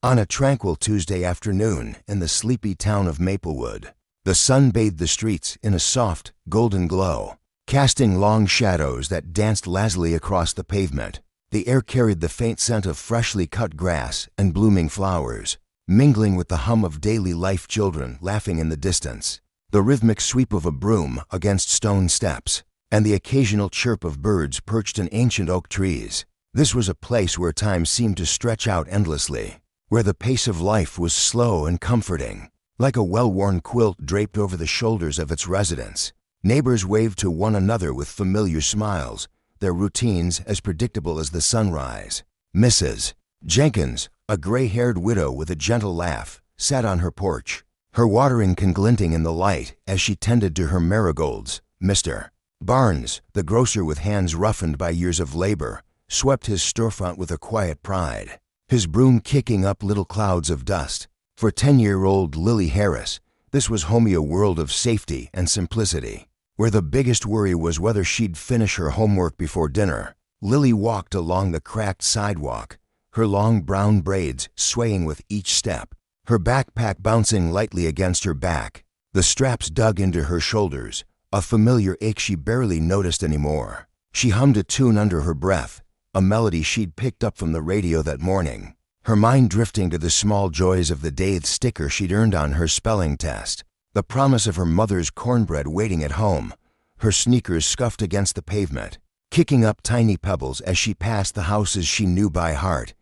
On a tranquil Tuesday afternoon in the sleepy town of Maplewood, the sun bathed the streets in a soft, golden glow, casting long shadows that danced lazily across the pavement. The air carried the faint scent of freshly cut grass and blooming flowers, mingling with the hum of daily life, children laughing in the distance, the rhythmic sweep of a broom against stone steps, and the occasional chirp of birds perched in ancient oak trees. This was a place where time seemed to stretch out endlessly, where the pace of life was slow and comforting, like a well-worn quilt draped over the shoulders of its residents. Neighbors waved to one another with familiar smiles, their routines as predictable as the sunrise. Mrs. Jenkins, a gray-haired widow with a gentle laugh, sat on her porch, her watering can glinting in the light as she tended to her marigolds. Mr. Barnes, the grocer with hands roughened by years of labor, swept his storefront with a quiet pride, his broom kicking up little clouds of dust. For 10-year-old Lily Harris, this was homey, a world of safety and simplicity, where the biggest worry was whether she'd finish her homework before dinner. Lily walked along the cracked sidewalk, her long brown braids swaying with each step, her backpack bouncing lightly against her back, the straps dug into her shoulders, a familiar ache she barely noticed anymore. She hummed a tune under her breath, a melody she'd picked up from the radio that morning, her mind drifting to the small joys of the day, the sticker she'd earned on her spelling test, the promise of her mother's cornbread waiting at home, her sneakers scuffed against the pavement, kicking up tiny pebbles as she passed the houses she knew by heart,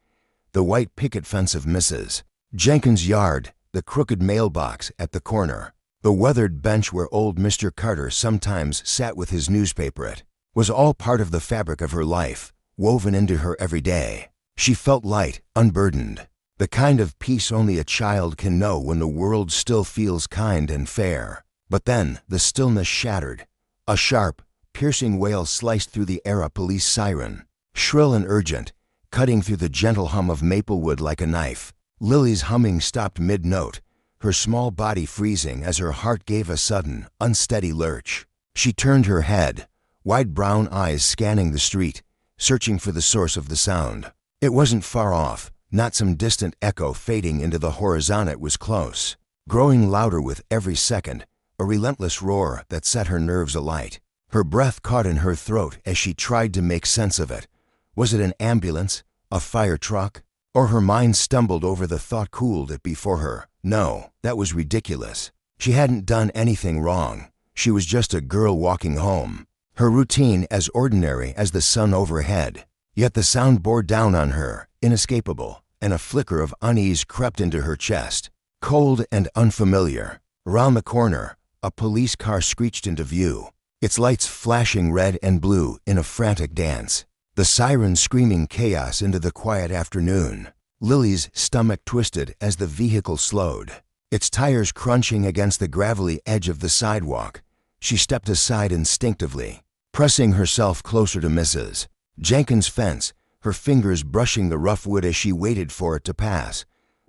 the white picket fence of Mrs. Jenkins' yard, the crooked mailbox at the corner, the weathered bench where old Mr. Carter sometimes sat with his newspaper. It was all part of the fabric of her life, woven into her every day. She felt light, unburdened, the kind of peace only a child can know when the world still feels kind and fair. But then the stillness shattered. A sharp, piercing wail sliced through the air, a police siren, shrill and urgent, cutting through the gentle hum of Maplewood like a knife. Lily's humming stopped mid-note, her small body freezing as her heart gave a sudden, unsteady lurch. She turned her head, wide brown eyes scanning the street, searching for the source of the sound. It wasn't far off, not some distant echo fading into the horizon. It was close, growing louder with every second, a relentless roar that set her nerves alight. Her breath caught in her throat as she tried to make sense of it. Was it an ambulance, a fire truck? Or her mind stumbled over the thought, cooled it before her. No, that was ridiculous. She hadn't done anything wrong. She was just a girl walking home, her routine as ordinary as the sun overhead. Yet the sound bore down on her, inescapable, and a flicker of unease crept into her chest, cold and unfamiliar. Around the corner, a police car screeched into view, its lights flashing red and blue in a frantic dance, the siren screaming chaos into the quiet afternoon. Lily's stomach twisted as the vehicle slowed, its tires crunching against the gravelly edge of the sidewalk. She stepped aside instinctively, pressing herself closer to Mrs. Jenkins' fence, her fingers brushing the rough wood as she waited for it to pass.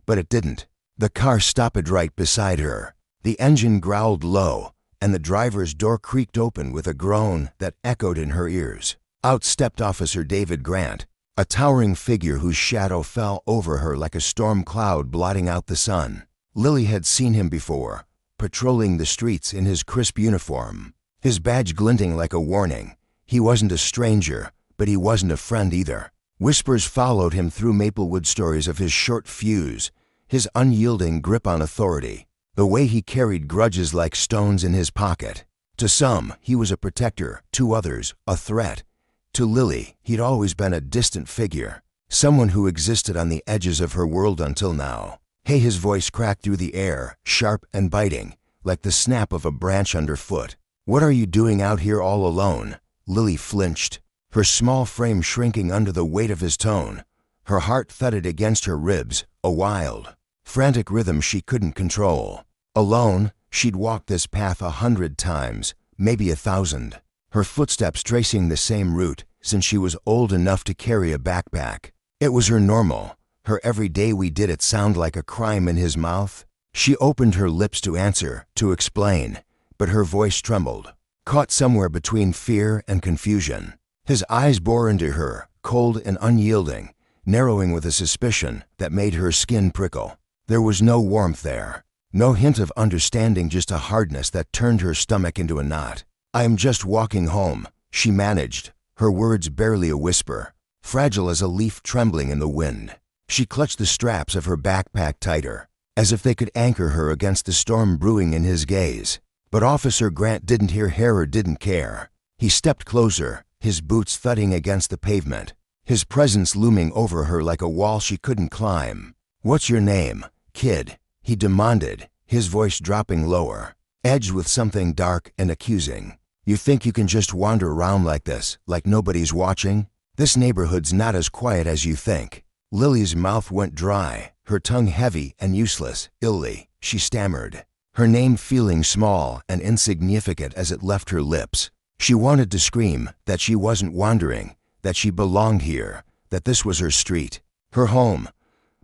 But it didn't. The car stopped right beside her. The engine growled low, and the driver's door creaked open with a groan that echoed in her ears. Out stepped Officer David Grant, a towering figure whose shadow fell over her like a storm cloud blotting out the sun. Lily had seen him before, patrolling the streets in his crisp uniform, his badge glinting like a warning. He wasn't a stranger, but he wasn't a friend either. Whispers followed him through Maplewood, stories of his short fuse, his unyielding grip on authority, the way he carried grudges like stones in his pocket. To some, he was a protector, to others, a threat. To Lily, he'd always been a distant figure, someone who existed on the edges of her world until now. Hey, his voice cracked through the air, sharp and biting, like the snap of a branch underfoot. What are you doing out here all alone? Lily flinched, her small frame shrinking under the weight of his tone. Her heart thudded against her ribs, a wild, frantic rhythm she couldn't control. Alone, she'd walked this path 100 times, maybe 1,000, her footsteps tracing the same route since she was old enough to carry a backpack. It was her normal, her every day. We did it sound like a crime in his mouth? She opened her lips to answer, to explain, but her voice trembled, caught somewhere between fear and confusion. His eyes bore into her, cold and unyielding, narrowing with a suspicion that made her skin prickle. There was no warmth there, no hint of understanding, just a hardness that turned her stomach into a knot. "I am just walking home," she managed, her words barely a whisper, fragile as a leaf trembling in the wind. She clutched the straps of her backpack tighter, as if they could anchor her against the storm brewing in his gaze. But Officer Grant didn't hear her or didn't care. He stepped closer, his boots thudding against the pavement, his presence looming over her like a wall she couldn't climb. "What's your name, kid?" he demanded, his voice dropping lower, edged with something dark and accusing. "You think you can just wander around like this, like nobody's watching? This neighborhood's not as quiet as you think." Lily's mouth went dry, her tongue heavy and useless. "Illy," she stammered, her name feeling small and insignificant as it left her lips. She wanted to scream that she wasn't wandering, that she belonged here, that this was her street, her home.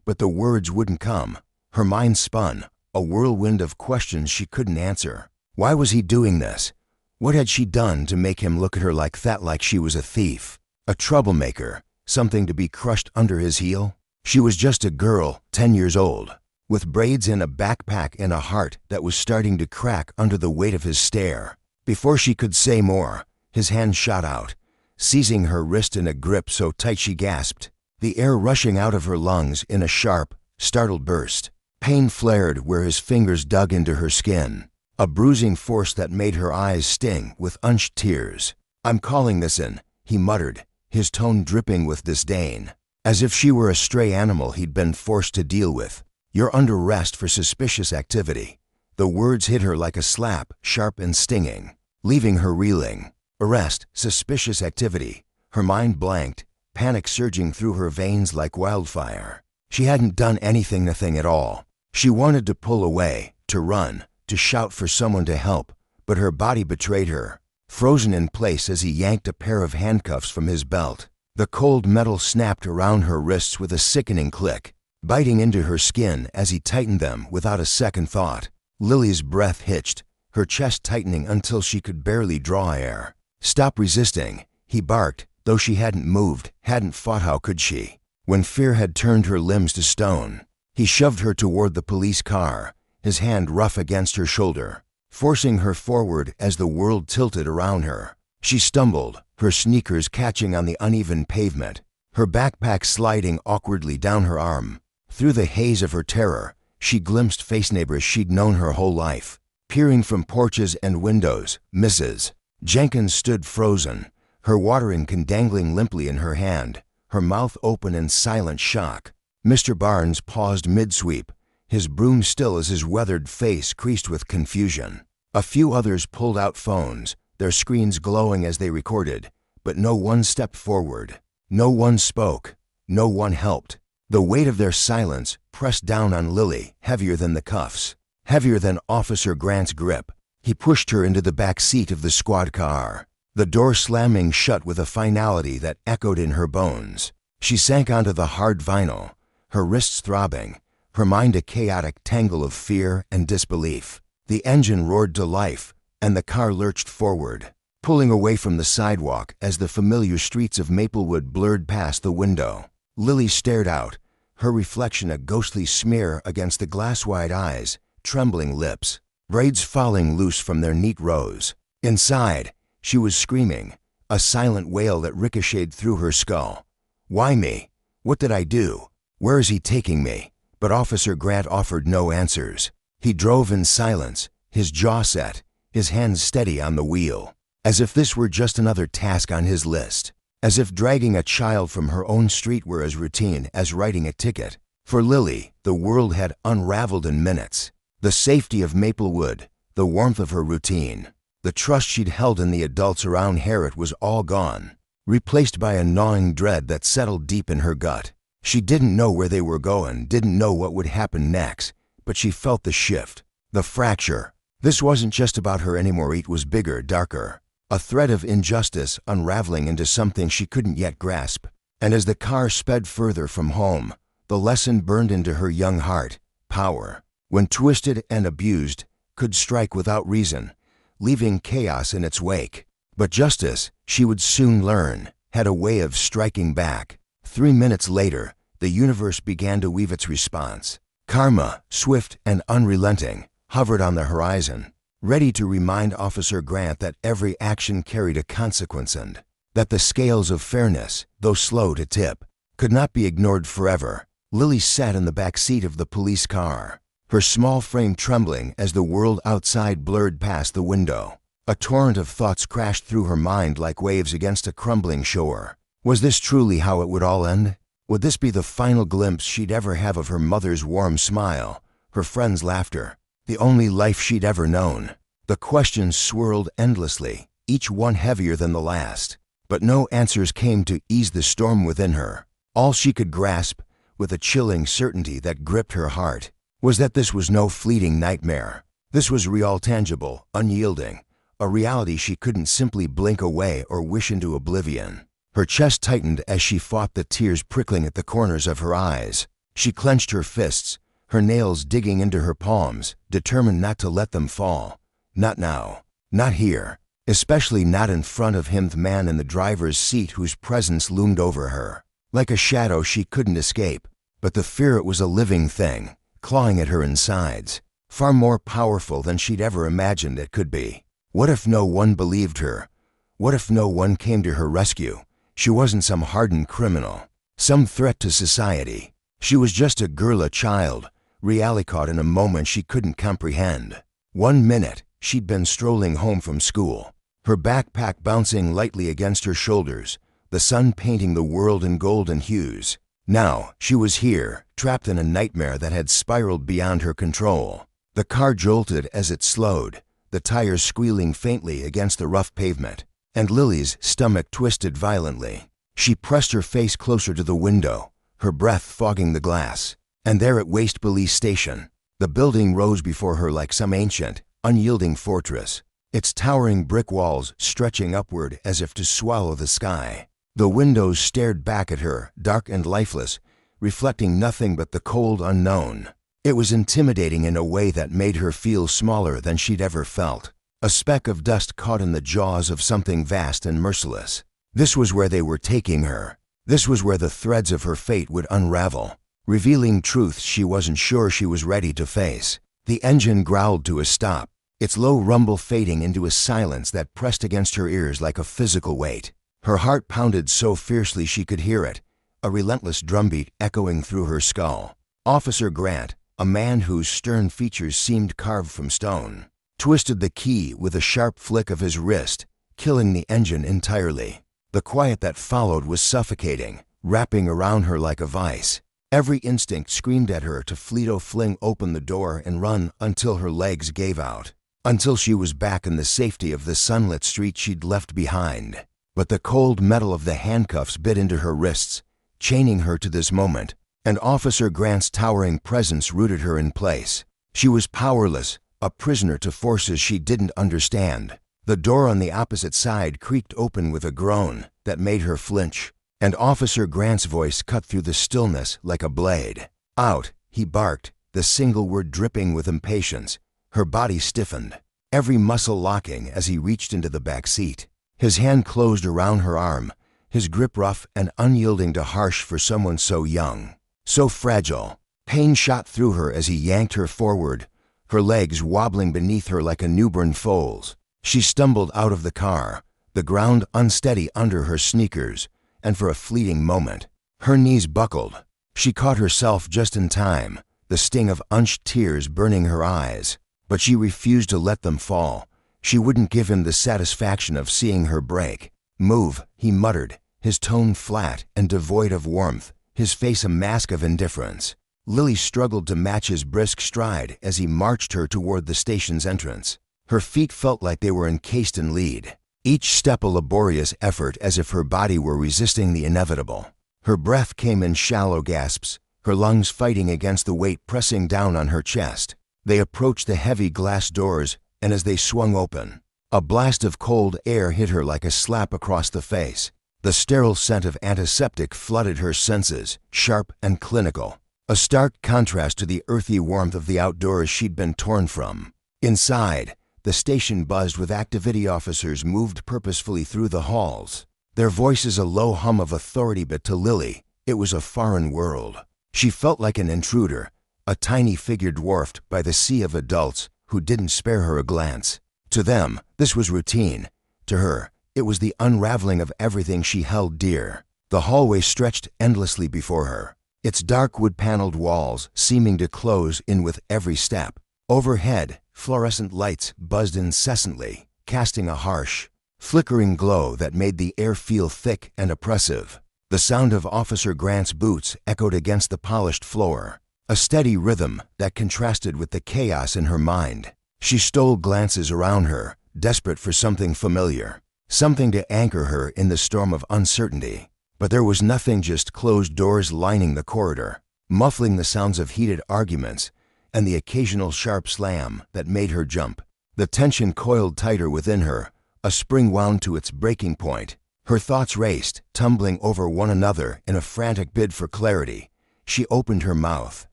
But the words wouldn't come. Her mind spun, a whirlwind of questions she couldn't answer. Why was he doing this? What had she done to make him look at her like that, like she was a thief, a troublemaker, something to be crushed under his heel? She was just a girl, 10 years old, with braids and a backpack and a heart that was starting to crack under the weight of his stare. Before she could say more, his hand shot out, seizing her wrist in a grip so tight she gasped, the air rushing out of her lungs in a sharp, startled burst. Pain flared where his fingers dug into her skin, a bruising force that made her eyes sting with unshed tears. "I'm calling this in," he muttered, his tone dripping with disdain, as if she were a stray animal he'd been forced to deal with. "You're under arrest for suspicious activity." The words hit her like a slap, sharp and stinging, leaving her reeling. Arrest, suspicious activity. Her mind blanked, panic surging through her veins like wildfire. She hadn't done anything at all. She wanted to pull away, to run, to shout for someone to help, but her body betrayed her, frozen in place as he yanked a pair of handcuffs from his belt. The cold metal snapped around her wrists with a sickening click, biting into her skin as he tightened them without a second thought. Lily's breath hitched, her chest tightening until she could barely draw air. "Stop resisting," he barked, though she hadn't moved, hadn't fought. How could she, when fear had turned her limbs to stone? He shoved her toward the police car, his hand rough against her shoulder, forcing her forward as the world tilted around her. She stumbled, her sneakers catching on the uneven pavement, her backpack sliding awkwardly down her arm. Through the haze of her terror, she glimpsed face neighbors she'd known her whole life, peering from porches and windows. Mrs. Jenkins stood frozen, her watering can dangling limply in her hand, her mouth open in silent shock. Mr. Barnes paused mid-sweep, his broom still as his weathered face creased with confusion. A few others pulled out phones, their screens glowing as they recorded, but no one stepped forward. No one spoke. No one helped. The weight of their silence pressed down on Lily, heavier than the cuffs, heavier than Officer Grant's grip. He pushed her into the back seat of the squad car, the door slamming shut with a finality that echoed in her bones. She sank onto the hard vinyl, her wrists throbbing, her mind a chaotic tangle of fear and disbelief. The engine roared to life, and the car lurched forward, pulling away from the sidewalk as the familiar streets of Maplewood blurred past the window. Lily stared out, her reflection a ghostly smear against the glass-wide eyes, trembling lips, braids falling loose from their neat rows. Inside, she was screaming, a silent wail that ricocheted through her skull. "Why me? What did I do? Where is he taking me?" But Officer Grant offered no answers. He drove in silence, his jaw set, his hands steady on the wheel, as if this were just another task on his list, as if dragging a child from her own street were as routine as writing a ticket. For Lily, the world had unraveled in minutes. The safety of Maplewood, the warmth of her routine, the trust she'd held in the adults around Harriet was all gone, replaced by a gnawing dread that settled deep in her gut. She didn't know where they were going, didn't know what would happen next, but she felt the shift, the fracture. This wasn't just about her anymore. It was bigger, darker, a thread of injustice unraveling into something she couldn't yet grasp. And as the car sped further from home, the lesson burned into her young heart. Power, when twisted and abused, could strike without reason, leaving chaos in its wake. But justice, she would soon learn, had a way of striking back, 3 minutes later, the universe began to weave its response. Karma, swift and unrelenting, hovered on the horizon, ready to remind Officer Grant that every action carried a consequence and that the scales of fairness, though slow to tip, could not be ignored forever. Lily sat in the back seat of the police car, her small frame trembling as the world outside blurred past the window. A torrent of thoughts crashed through her mind like waves against a crumbling shore. Was this truly how it would all end? Would this be the final glimpse she'd ever have of her mother's warm smile, her friends' laughter, the only life she'd ever known? The questions swirled endlessly, each one heavier than the last, but no answers came to ease the storm within her. All she could grasp, with a chilling certainty that gripped her heart, was that this was no fleeting nightmare. This was real, tangible, unyielding, a reality she couldn't simply blink away or wish into oblivion. Her chest tightened as she fought the tears prickling at the corners of her eyes. She clenched her fists, her nails digging into her palms, determined not to let them fall. Not now. Not here. Especially not in front of him, the man in the driver's seat whose presence loomed over her. Like a shadow she couldn't escape, but the fear, it was a living thing, clawing at her insides, far more powerful than she'd ever imagined it could be. What if no one believed her? What if no one came to her rescue? She wasn't some hardened criminal, some threat to society. She was just a girl, a child, reality caught in a moment she couldn't comprehend. 1 minute, she'd been strolling home from school, her backpack bouncing lightly against her shoulders, the sun painting the world in golden hues. Now, she was here, trapped in a nightmare that had spiraled beyond her control. The car jolted as it slowed, the tires squealing faintly against the rough pavement, and Lily's stomach twisted violently. She pressed her face closer to the window, her breath fogging the glass. And there at Waste Police Station, the building rose before her like some ancient, unyielding fortress, its towering brick walls stretching upward as if to swallow the sky. The windows stared back at her, dark and lifeless, reflecting nothing but the cold unknown. It was intimidating in a way that made her feel smaller than she'd ever felt. A speck of dust caught in the jaws of something vast and merciless. This was where they were taking her. This was where the threads of her fate would unravel, revealing truths she wasn't sure she was ready to face. The engine growled to a stop, its low rumble fading into a silence that pressed against her ears like a physical weight. Her heart pounded so fiercely she could hear it, a relentless drumbeat echoing through her skull. Officer Grant, a man whose stern features seemed carved from stone, twisted the key with a sharp flick of his wrist, killing the engine entirely. The quiet that followed was suffocating, wrapping around her like a vice. Every instinct screamed at her to fling open the door and run until her legs gave out, until she was back in the safety of the sunlit street she'd left behind. But the cold metal of the handcuffs bit into her wrists, chaining her to this moment, and Officer Grant's towering presence rooted her in place. She was powerless, a prisoner to forces she didn't understand. The door on the opposite side creaked open with a groan that made her flinch, and Officer Grant's voice cut through the stillness like a blade. "Out," he barked, the single word dripping with impatience. Her body stiffened, every muscle locking as he reached into the back seat. His hand closed around her arm, his grip rough and unyielding to harsh for someone so young, so fragile. Pain shot through her as he yanked her forward, her legs wobbling beneath her like a newborn foal's. She stumbled out of the car, the ground unsteady under her sneakers, and for a fleeting moment, her knees buckled. She caught herself just in time, the sting of unshed tears burning her eyes, but she refused to let them fall. She wouldn't give him the satisfaction of seeing her break. "Move," he muttered, his tone flat and devoid of warmth, his face a mask of indifference. Lily struggled to match his brisk stride as he marched her toward the station's entrance. Her feet felt like they were encased in lead, each step a laborious effort as if her body were resisting the inevitable. Her breath came in shallow gasps, her lungs fighting against the weight pressing down on her chest. They approached the heavy glass doors, and as they swung open, a blast of cold air hit her like a slap across the face. The sterile scent of antiseptic flooded her senses, sharp and clinical, a stark contrast to the earthy warmth of the outdoors she'd been torn from. Inside, the station buzzed with activity officers moved purposefully through the halls, their voices a low hum of authority, but to Lily, It was a foreign world. She felt like an intruder, a tiny figure dwarfed by the sea of adults who didn't spare her a glance. To them, this was routine. To her, it was the unraveling of everything she held dear. The hallway stretched endlessly before her, its dark wood-paneled walls seeming to close in with every step. Overhead, fluorescent lights buzzed incessantly, casting a harsh, flickering glow that made the air feel thick and oppressive. The sound of Officer Grant's boots echoed against the polished floor, a steady rhythm that contrasted with the chaos in her mind. She stole glances around her, desperate for something familiar, something to anchor her in the storm of uncertainty. But there was nothing, just closed doors lining the corridor, muffling the sounds of heated arguments and the occasional sharp slam that made her jump. The tension coiled tighter within her, a spring wound to its breaking point. Her thoughts raced, tumbling over one another in a frantic bid for clarity. She opened her mouth,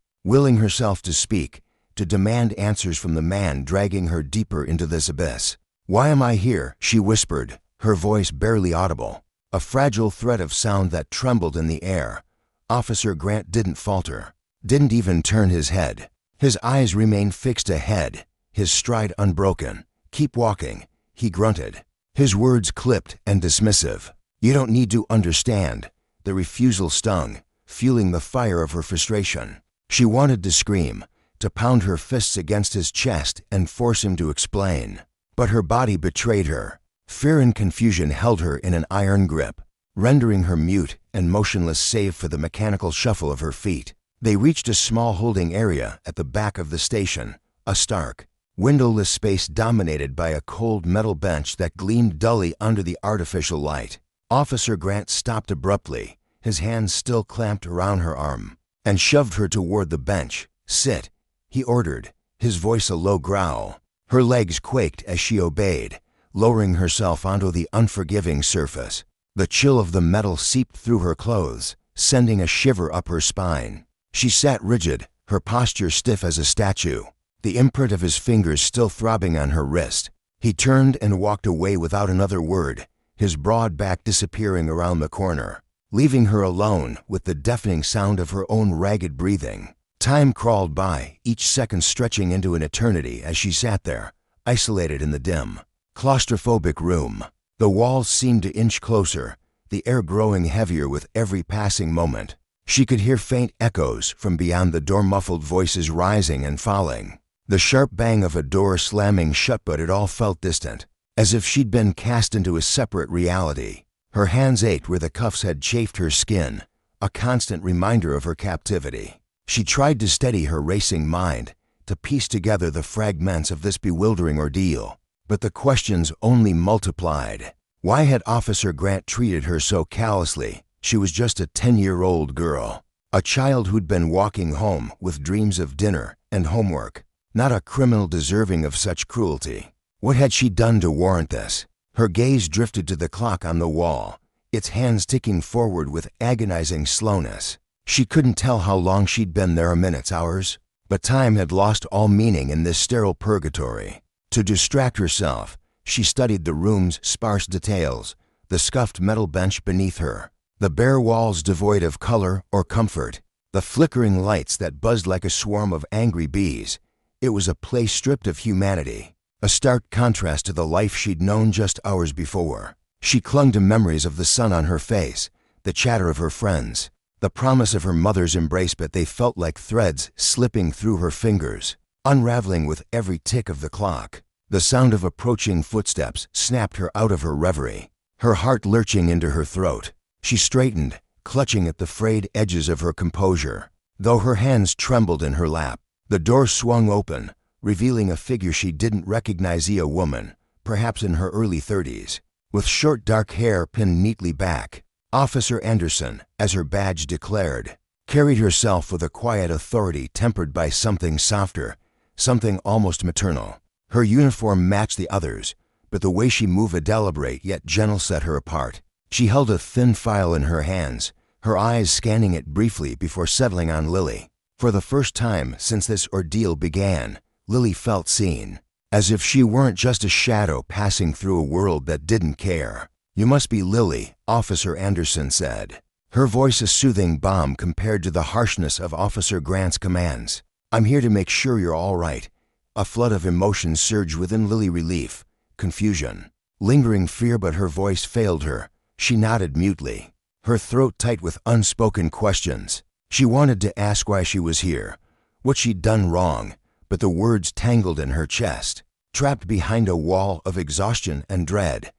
willing herself to speak, to demand answers from the man dragging her deeper into this abyss. "Why am I here?" she whispered, her voice barely audible, a fragile thread of sound that trembled in the air. Officer Grant didn't falter, didn't even turn his head. His eyes remained fixed ahead, his stride unbroken. "Keep walking," he grunted, his words clipped and dismissive. "You don't need to understand." The refusal stung, fueling the fire of her frustration. She wanted to scream, to pound her fists against his chest and force him to explain. But her body betrayed her. Fear and confusion held her in an iron grip, rendering her mute and motionless save for the mechanical shuffle of her feet. They reached a small holding area at the back of the station, a stark, windowless space dominated by a cold metal bench that gleamed dully under the artificial light. Officer Grant stopped abruptly, his hands still clamped around her arm, and shoved her toward the bench. "Sit," he ordered, his voice a low growl. Her legs quaked as she obeyed, lowering herself onto the unforgiving surface. The chill of the metal seeped through her clothes, sending a shiver up her spine. She sat rigid, her posture stiff as a statue, the imprint of his fingers still throbbing on her wrist. He turned and walked away without another word, his broad back disappearing around the corner, leaving her alone with the deafening sound of her own ragged breathing. Time crawled by, each second stretching into an eternity as she sat there, isolated in the dim, claustrophobic room. The walls seemed to inch closer, the air growing heavier with every passing moment. She could hear faint echoes from beyond the door, muffled voices rising and falling. The sharp bang of a door slamming shut, but it all felt distant, as if she'd been cast into a separate reality. Her hands ached where the cuffs had chafed her skin, a constant reminder of her captivity. She tried to steady her racing mind, to piece together the fragments of this bewildering ordeal. But the questions only multiplied. Why had Officer Grant treated her so callously? She was just a 10-year-old girl, a child who'd been walking home with dreams of dinner and homework, not a criminal deserving of such cruelty. What had she done to warrant this? Her gaze drifted to the clock on the wall, its hands ticking forward with agonizing slowness. She couldn't tell how long she'd been there, minutes, hours, but time had lost all meaning in this sterile purgatory. To distract herself, she studied the room's sparse details, the scuffed metal bench beneath her, the bare walls devoid of color or comfort, the flickering lights that buzzed like a swarm of angry bees. It was a place stripped of humanity, a stark contrast to the life she'd known just hours before. She clung to memories of the sun on her face, the chatter of her friends, the promise of her mother's embrace, but they felt like threads slipping through her fingers, unraveling with every tick of the clock. The sound of approaching footsteps snapped her out of her reverie, her heart lurching into her throat. She straightened, clutching at the frayed edges of her composure, though her hands trembled in her lap. The door swung open, revealing a figure she didn't recognize, a woman, perhaps in her early 30s, with short dark hair pinned neatly back. Officer Anderson, as her badge declared, carried herself with a quiet authority tempered by something softer, something almost maternal. Her uniform matched the others, but the way she moved, a deliberate yet gentle, set her apart. She held a thin file in her hands, her eyes scanning it briefly before settling on Lily. For the first time since this ordeal began, Lily felt seen, as if she weren't just a shadow passing through a world that didn't care. "You must be Lily," Officer Anderson said. her voice a soothing balm compared to the harshness of Officer Grant's commands. "I'm here to make sure you're all right." A flood of emotions surged within Lily: relief, confusion, lingering fear, but her voice failed her. She nodded mutely, her throat tight with unspoken questions. She wanted to ask why she was here, what she'd done wrong, but the words tangled in her chest, trapped behind a wall of exhaustion and dread.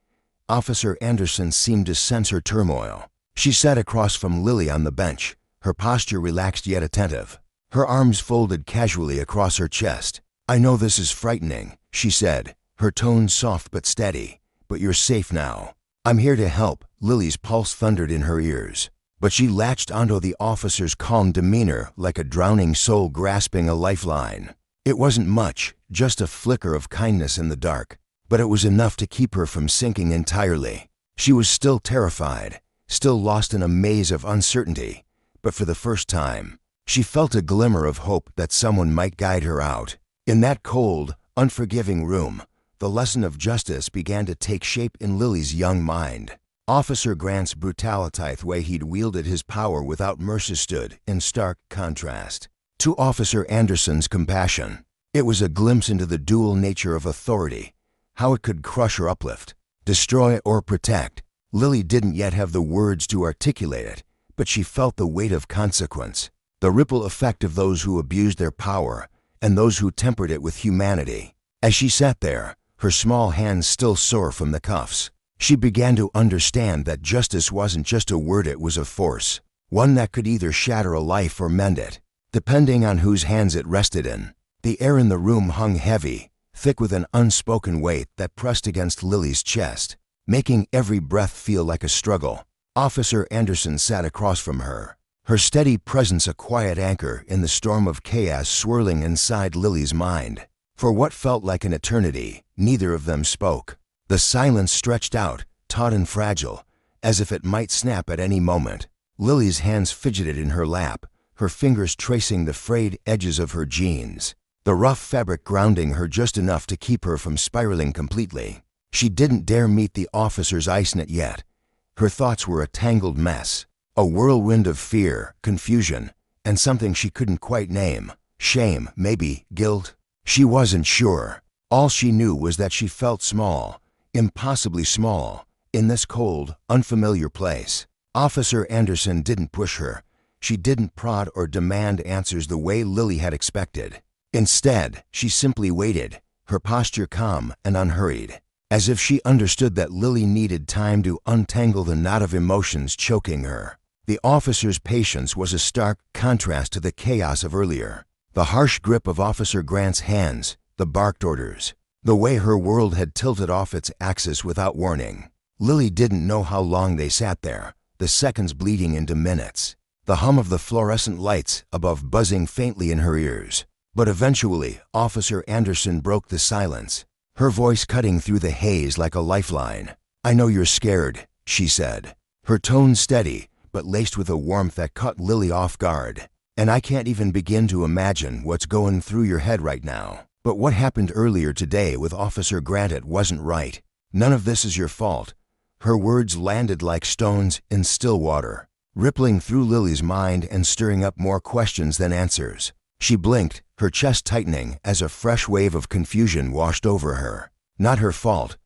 Officer Anderson seemed to sense her turmoil. She sat across from Lily on the bench, her posture relaxed yet attentive, her arms folded casually across her chest. "I know this is frightening," she said, her tone soft but steady, "but you're safe now. I'm here to help." Lily's pulse thundered in her ears, but she latched onto the officer's calm demeanor like a drowning soul grasping a lifeline. It wasn't much, just a flicker of kindness in the dark, but it was enough to keep her from sinking entirely. She was still terrified, still lost in a maze of uncertainty, but for the first time, she felt a glimmer of hope that someone might guide her out. In that cold, unforgiving room, the lesson of justice began to take shape in Lily's young mind. Officer Grant's brutality, the way he'd wielded his power without mercy, stood in stark contrast to Officer Anderson's compassion. It was a glimpse into the dual nature of authority, how it could crush or uplift, destroy or protect. Lily didn't yet have the words to articulate it, but she felt the weight of consequence, the ripple effect of those who abused their power and those who tempered it with humanity. As she sat there, her small hands still sore from the cuffs, she began to understand that justice wasn't just a word, it was a force, one that could either shatter a life or mend it, depending on whose hands it rested in. The air in the room hung heavy, thick with an unspoken weight that pressed against Lily's chest, making every breath feel like a struggle. Officer Anderson sat across from her, her steady presence a quiet anchor in the storm of chaos swirling inside Lily's mind. For what felt like an eternity, neither of them spoke. The silence stretched out, taut and fragile, as if it might snap at any moment. Lily's hands fidgeted in her lap, her fingers tracing the frayed edges of her jeans, the rough fabric grounding her just enough to keep her from spiraling completely. She didn't dare meet the officer's ice net yet. Her thoughts were a tangled mess, a whirlwind of fear, confusion, and something she couldn't quite name. Shame, maybe, guilt. She wasn't sure. All she knew was that she felt small, impossibly small, in this cold, unfamiliar place. Officer Anderson didn't push her. She didn't prod or demand answers the way Lily had expected. Instead, she simply waited, her posture calm and unhurried, as if she understood that Lily needed time to untangle the knot of emotions choking her. The officer's patience was a stark contrast to the chaos of earlier. The harsh grip of Officer Grant's hands, the barked orders, the way her world had tilted off its axis without warning. Lily didn't know how long they sat there, the seconds bleeding into minutes, the hum of the fluorescent lights above buzzing faintly in her ears. But eventually, Officer Anderson broke the silence, her voice cutting through the haze like a lifeline. "I know you're scared," she said, her tone steady, but laced with a warmth that caught Lily off guard. "And I can't even begin to imagine what's going through your head right now. But what happened earlier today with Officer Grant, it wasn't right. None of this is your fault." Her words landed like stones in still water, rippling through Lily's mind and stirring up more questions than answers. She blinked, her chest tightening as a fresh wave of confusion washed over her. Not her fault.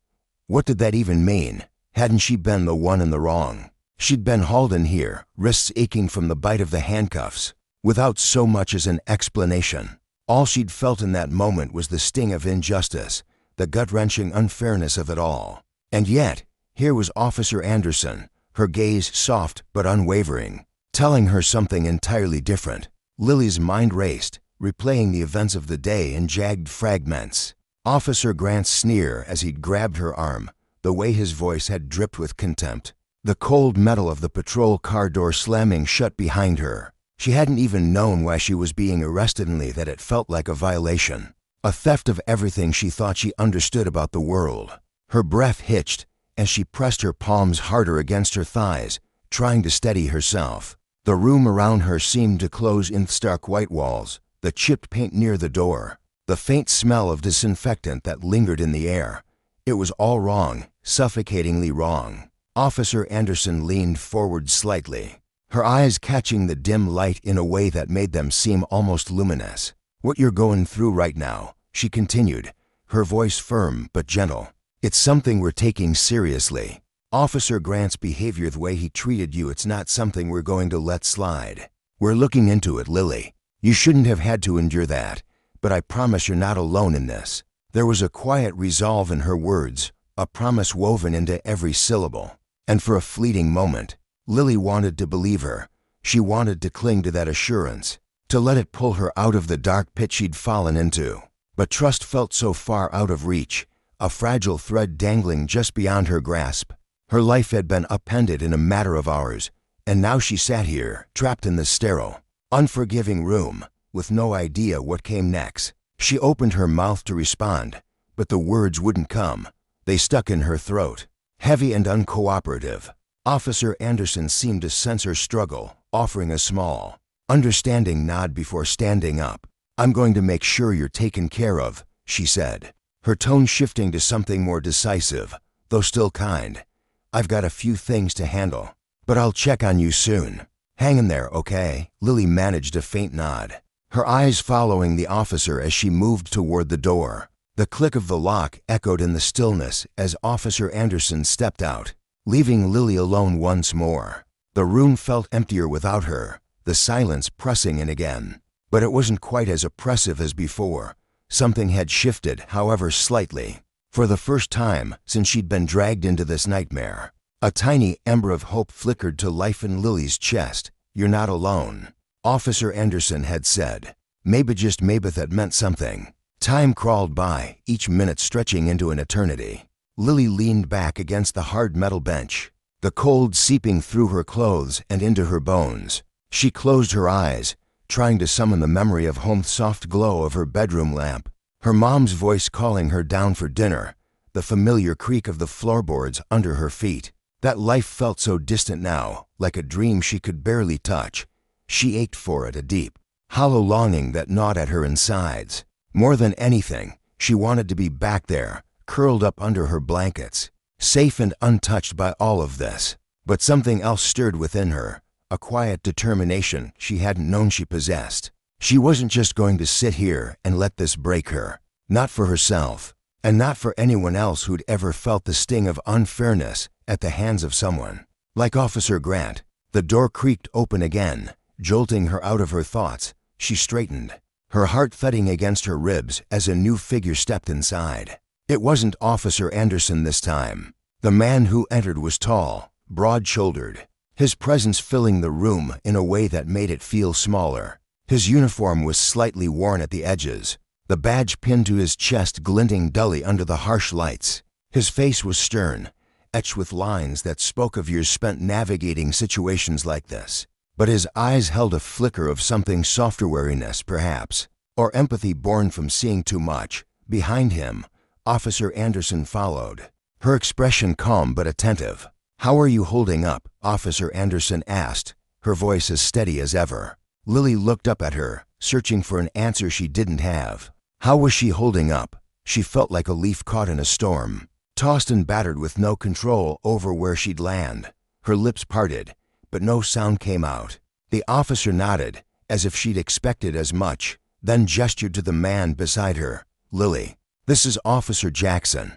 What did that even mean? Hadn't she been the one in the wrong? She'd been hauled in here, wrists aching from the bite of the handcuffs, without so much as an explanation. All she'd felt in that moment was the sting of injustice, the gut-wrenching unfairness of it all. And yet, here was Officer Anderson, her gaze soft but unwavering, telling her something entirely different. Lily's mind raced, replaying the events of the day in jagged fragments. Officer Grant's sneer as he'd grabbed her arm, the way his voice had dripped with contempt, the cold metal of the patrol car door slamming shut behind her. She hadn't even known why she was being arrested, only that it felt like a violation, a theft of everything she thought she understood about the world. Her breath hitched as she pressed her palms harder against her thighs, trying to steady herself. The room around her seemed to close in stark white walls, the chipped paint near the door, the faint smell of disinfectant that lingered in the air. It was all wrong, suffocatingly wrong. Officer Anderson leaned forward slightly, her eyes catching the dim light in a way that made them seem almost luminous. "What you're going through right now," she continued, her voice firm but gentle. "It's something we're taking seriously. Officer Grant's behavior, the way he treated you, it's not something we're going to let slide. We're looking into it, Lily. You shouldn't have had to endure that, but I promise you're not alone in this." There was a quiet resolve in her words, a promise woven into every syllable. And for a fleeting moment, Lily wanted to believe her. She wanted to cling to that assurance, to let it pull her out of the dark pit she'd fallen into. But trust felt so far out of reach, a fragile thread dangling just beyond her grasp. Her life had been upended in a matter of hours, and now she sat here, trapped in this sterile, unforgiving room, with no idea what came next. She opened her mouth to respond, but the words wouldn't come. They stuck in her throat, heavy and uncooperative. Officer Anderson seemed to sense her struggle, offering a small, understanding nod before standing up. "I'm going to make sure you're taken care of," she said, her tone shifting to something more decisive, though still kind. "I've got a few things to handle, but I'll check on you soon. Hang in there, okay?" Lily managed a faint nod, her eyes following the officer as she moved toward the door. The click of the lock echoed in the stillness as Officer Anderson stepped out, leaving Lily alone once more. The room felt emptier without her, the silence pressing in again. But it wasn't quite as oppressive as before. Something had shifted, however slightly. For the first time since she'd been dragged into this nightmare, a tiny ember of hope flickered to life in Lily's chest. "You're not alone," Officer Anderson had said. Maybe, just maybe, that meant something. Time crawled by, each minute stretching into an eternity. Lily leaned back against the hard metal bench, the cold seeping through her clothes and into her bones. She closed her eyes, trying to summon the memory of home's soft glow of her bedroom lamp, her mom's voice calling her down for dinner, the familiar creak of the floorboards under her feet. That life felt so distant now, like a dream she could barely touch. She ached for it, a deep, hollow longing that gnawed at her insides. More than anything, she wanted to be back there, curled up under her blankets, safe and untouched by all of this. But something else stirred within her, a quiet determination she hadn't known she possessed. She wasn't just going to sit here and let this break her. Not for herself, and not for anyone else who'd ever felt the sting of unfairness at the hands of someone like Officer Grant. The door creaked open again, jolting her out of her thoughts. She straightened, her heart thudding against her ribs as a new figure stepped inside. It wasn't Officer Anderson this time. The man who entered was tall, broad-shouldered, his presence filling the room in a way that made it feel smaller. His uniform was slightly worn at the edges, the badge pinned to his chest glinting dully under the harsh lights. His face was stern, etched with lines that spoke of years spent navigating situations like this. But his eyes held a flicker of something softer, wariness perhaps, or empathy born from seeing too much. Behind him, Officer Anderson followed, her expression calm but attentive. "How are you holding up?" Officer Anderson asked, her voice as steady as ever. Lily looked up at her, searching for an answer she didn't have. How was she holding up? She felt like a leaf caught in a storm, tossed and battered with no control over where she'd land. Her lips parted, but no sound came out. The officer nodded, as if she'd expected as much, then gestured to the man beside her. "Lily, this is Officer Jackson.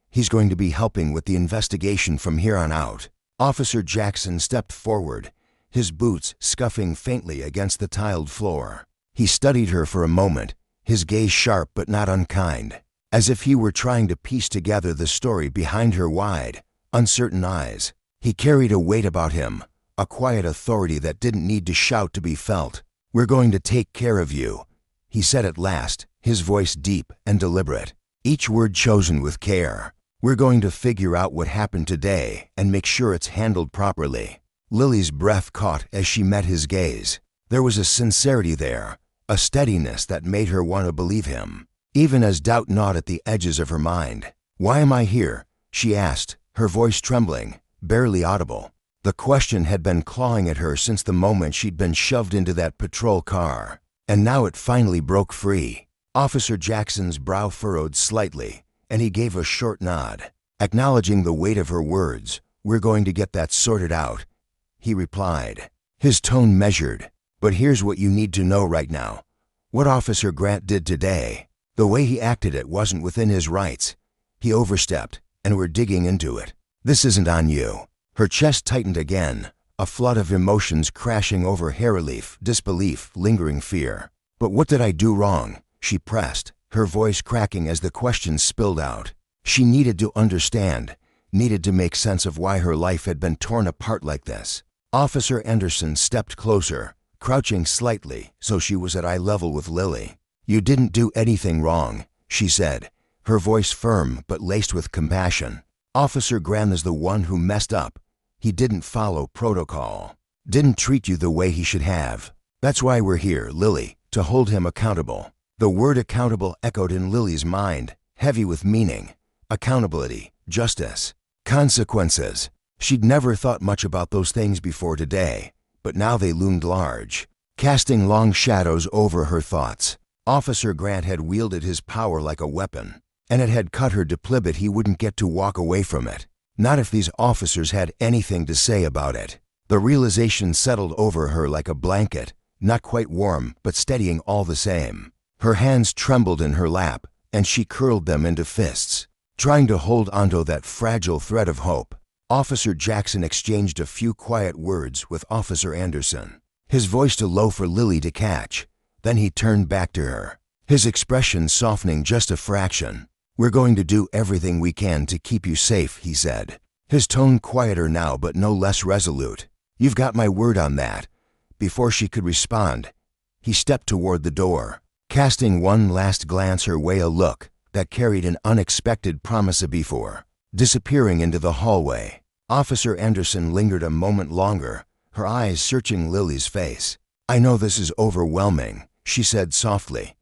He's going to be helping with the investigation from here on out." Officer Jackson stepped forward, his boots scuffing faintly against the tiled floor. He studied her for a moment, his gaze sharp but not unkind, as if he were trying to piece together the story behind her wide, uncertain eyes. He carried a weight about him, a quiet authority that didn't need to shout to be felt. "We're going to take care of you," he said at last, his voice deep and deliberate, each word chosen with care. "We're going to figure out what happened today and make sure it's handled properly." Lily's breath caught as she met his gaze. There was a sincerity there, a steadiness that made her want to believe him, even as doubt gnawed at the edges of her mind. "Why am I here?" she asked, her voice trembling, barely audible. The question had been clawing at her since the moment she'd been shoved into that patrol car, and now it finally broke free. Officer Jackson's brow furrowed slightly, and he gave a short nod, acknowledging the weight of her words. "We're going to get that sorted out," he replied. his tone measured. "But here's what you need to know right now. What Officer Grant did today, the way he acted, it wasn't within his rights. He overstepped, and we're digging into it. This isn't on you." Her chest tightened again, a flood of emotions crashing over hair relief, disbelief, lingering fear. "But what did I do wrong?" she pressed, her voice cracking as the questions spilled out. She needed to understand, needed to make sense of why her life had been torn apart like this. Officer Anderson stepped closer, crouching slightly so she was at eye level with Lily. "You didn't do anything wrong," she said, her voice firm but laced with compassion. "Officer Grant is the one who messed up. He didn't follow protocol, didn't treat you the way he should have. That's why we're here, Lily, to hold him accountable." The word accountable echoed in Lily's mind, heavy with meaning. Accountability, justice, consequences. She'd never thought much about those things before today, but now they loomed large, casting long shadows over her thoughts. Officer Grant had wielded his power like a weapon, and it had cut her to plibbit he wouldn't get to walk away from it. Not if these officers had anything to say about it. The realization settled over her like a blanket, not quite warm, but steadying all the same. Her hands trembled in her lap, and she curled them into fists, trying to hold onto that fragile thread of hope. Officer Jackson exchanged a few quiet words with Officer Anderson, his voice too low for Lily to catch. Then he turned back to her, his expression softening just a fraction. "We're going to do everything we can to keep you safe," he said, his tone quieter now but no less resolute. "You've got my word on that." Before she could respond, he stepped toward the door, casting one last glance her way, a look that carried an unexpected promise before, disappearing into the hallway. Officer Anderson lingered a moment longer, her eyes searching Lily's face. "I know this is overwhelming," she said softly,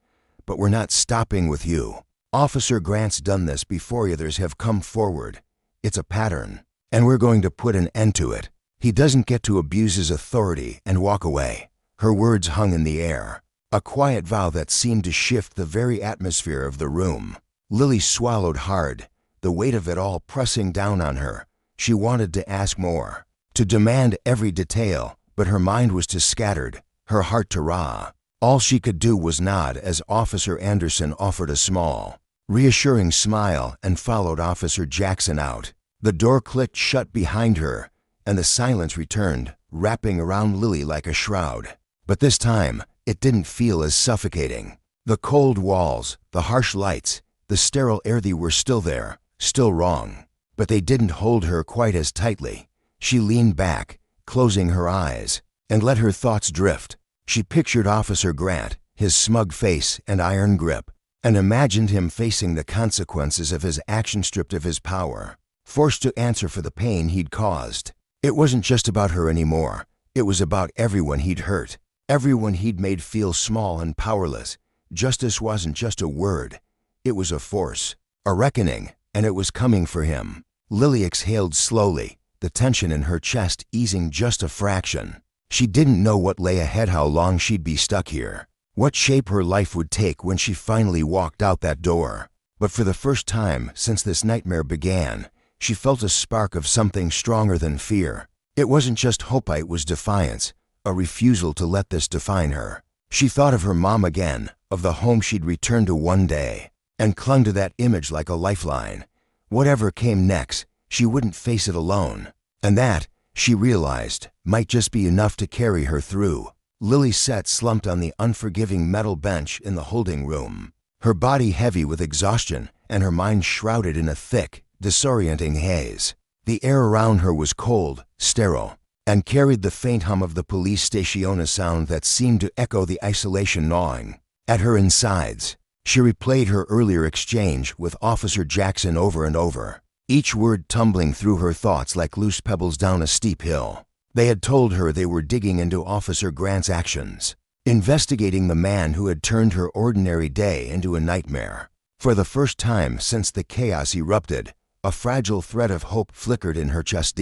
"but we're not stopping with you. Officer Grant's done this before, others have come forward. It's a pattern, and we're going to put an end to it. He doesn't get to abuse his authority and walk away." Her words hung in the air, a quiet vow that seemed to shift the very atmosphere of the room. Lily swallowed hard, the weight of it all pressing down on her. She wanted to ask more, to demand every detail, but her mind was too scattered, her heart too raw. All she could do was nod as Officer Anderson offered a small, reassuring smile and followed Officer Jackson out. The door clicked shut behind her, and the silence returned, wrapping around Lily like a shroud. But this time, it didn't feel as suffocating. The cold walls, the harsh lights, the sterile air, they were still there, still wrong. But they didn't hold her quite as tightly. She leaned back, closing her eyes, and let her thoughts drift. She pictured Officer Grant, his smug face and iron grip, and imagined him facing the consequences of his action, stripped of his power, forced to answer for the pain he'd caused. It wasn't just about her anymore. It was about everyone he'd hurt, everyone he'd made feel small and powerless. Justice wasn't just a word. It was a force, a reckoning, and it was coming for him. Lily exhaled slowly, the tension in her chest easing just a fraction. She didn't know what lay ahead, how long she'd be stuck here, what shape her life would take when she finally walked out that door. But for the first time since this nightmare began, she felt a spark of something stronger than fear. It wasn't just hope, it was defiance, a refusal to let this define her. She thought of her mom again, of the home she'd return to one day, and clung to that image like a lifeline. Whatever came next, she wouldn't face it alone. And that, she realized, might just be enough to carry her through. Lily sat slumped on the unforgiving metal bench in the holding room, her body heavy with exhaustion and her mind shrouded in a thick, disorienting haze. The air around her was cold, sterile, and carried the faint hum of the police station, a sound that seemed to echo the isolation gnawing at her insides. She replayed her earlier exchange with Officer Jackson over and over, each word tumbling through her thoughts like loose pebbles down a steep hill. They had told her they were digging into Officer Grant's actions, investigating the man who had turned her ordinary day into a nightmare. For the first time since the chaos erupted, a fragile thread of hope flickered in her chest,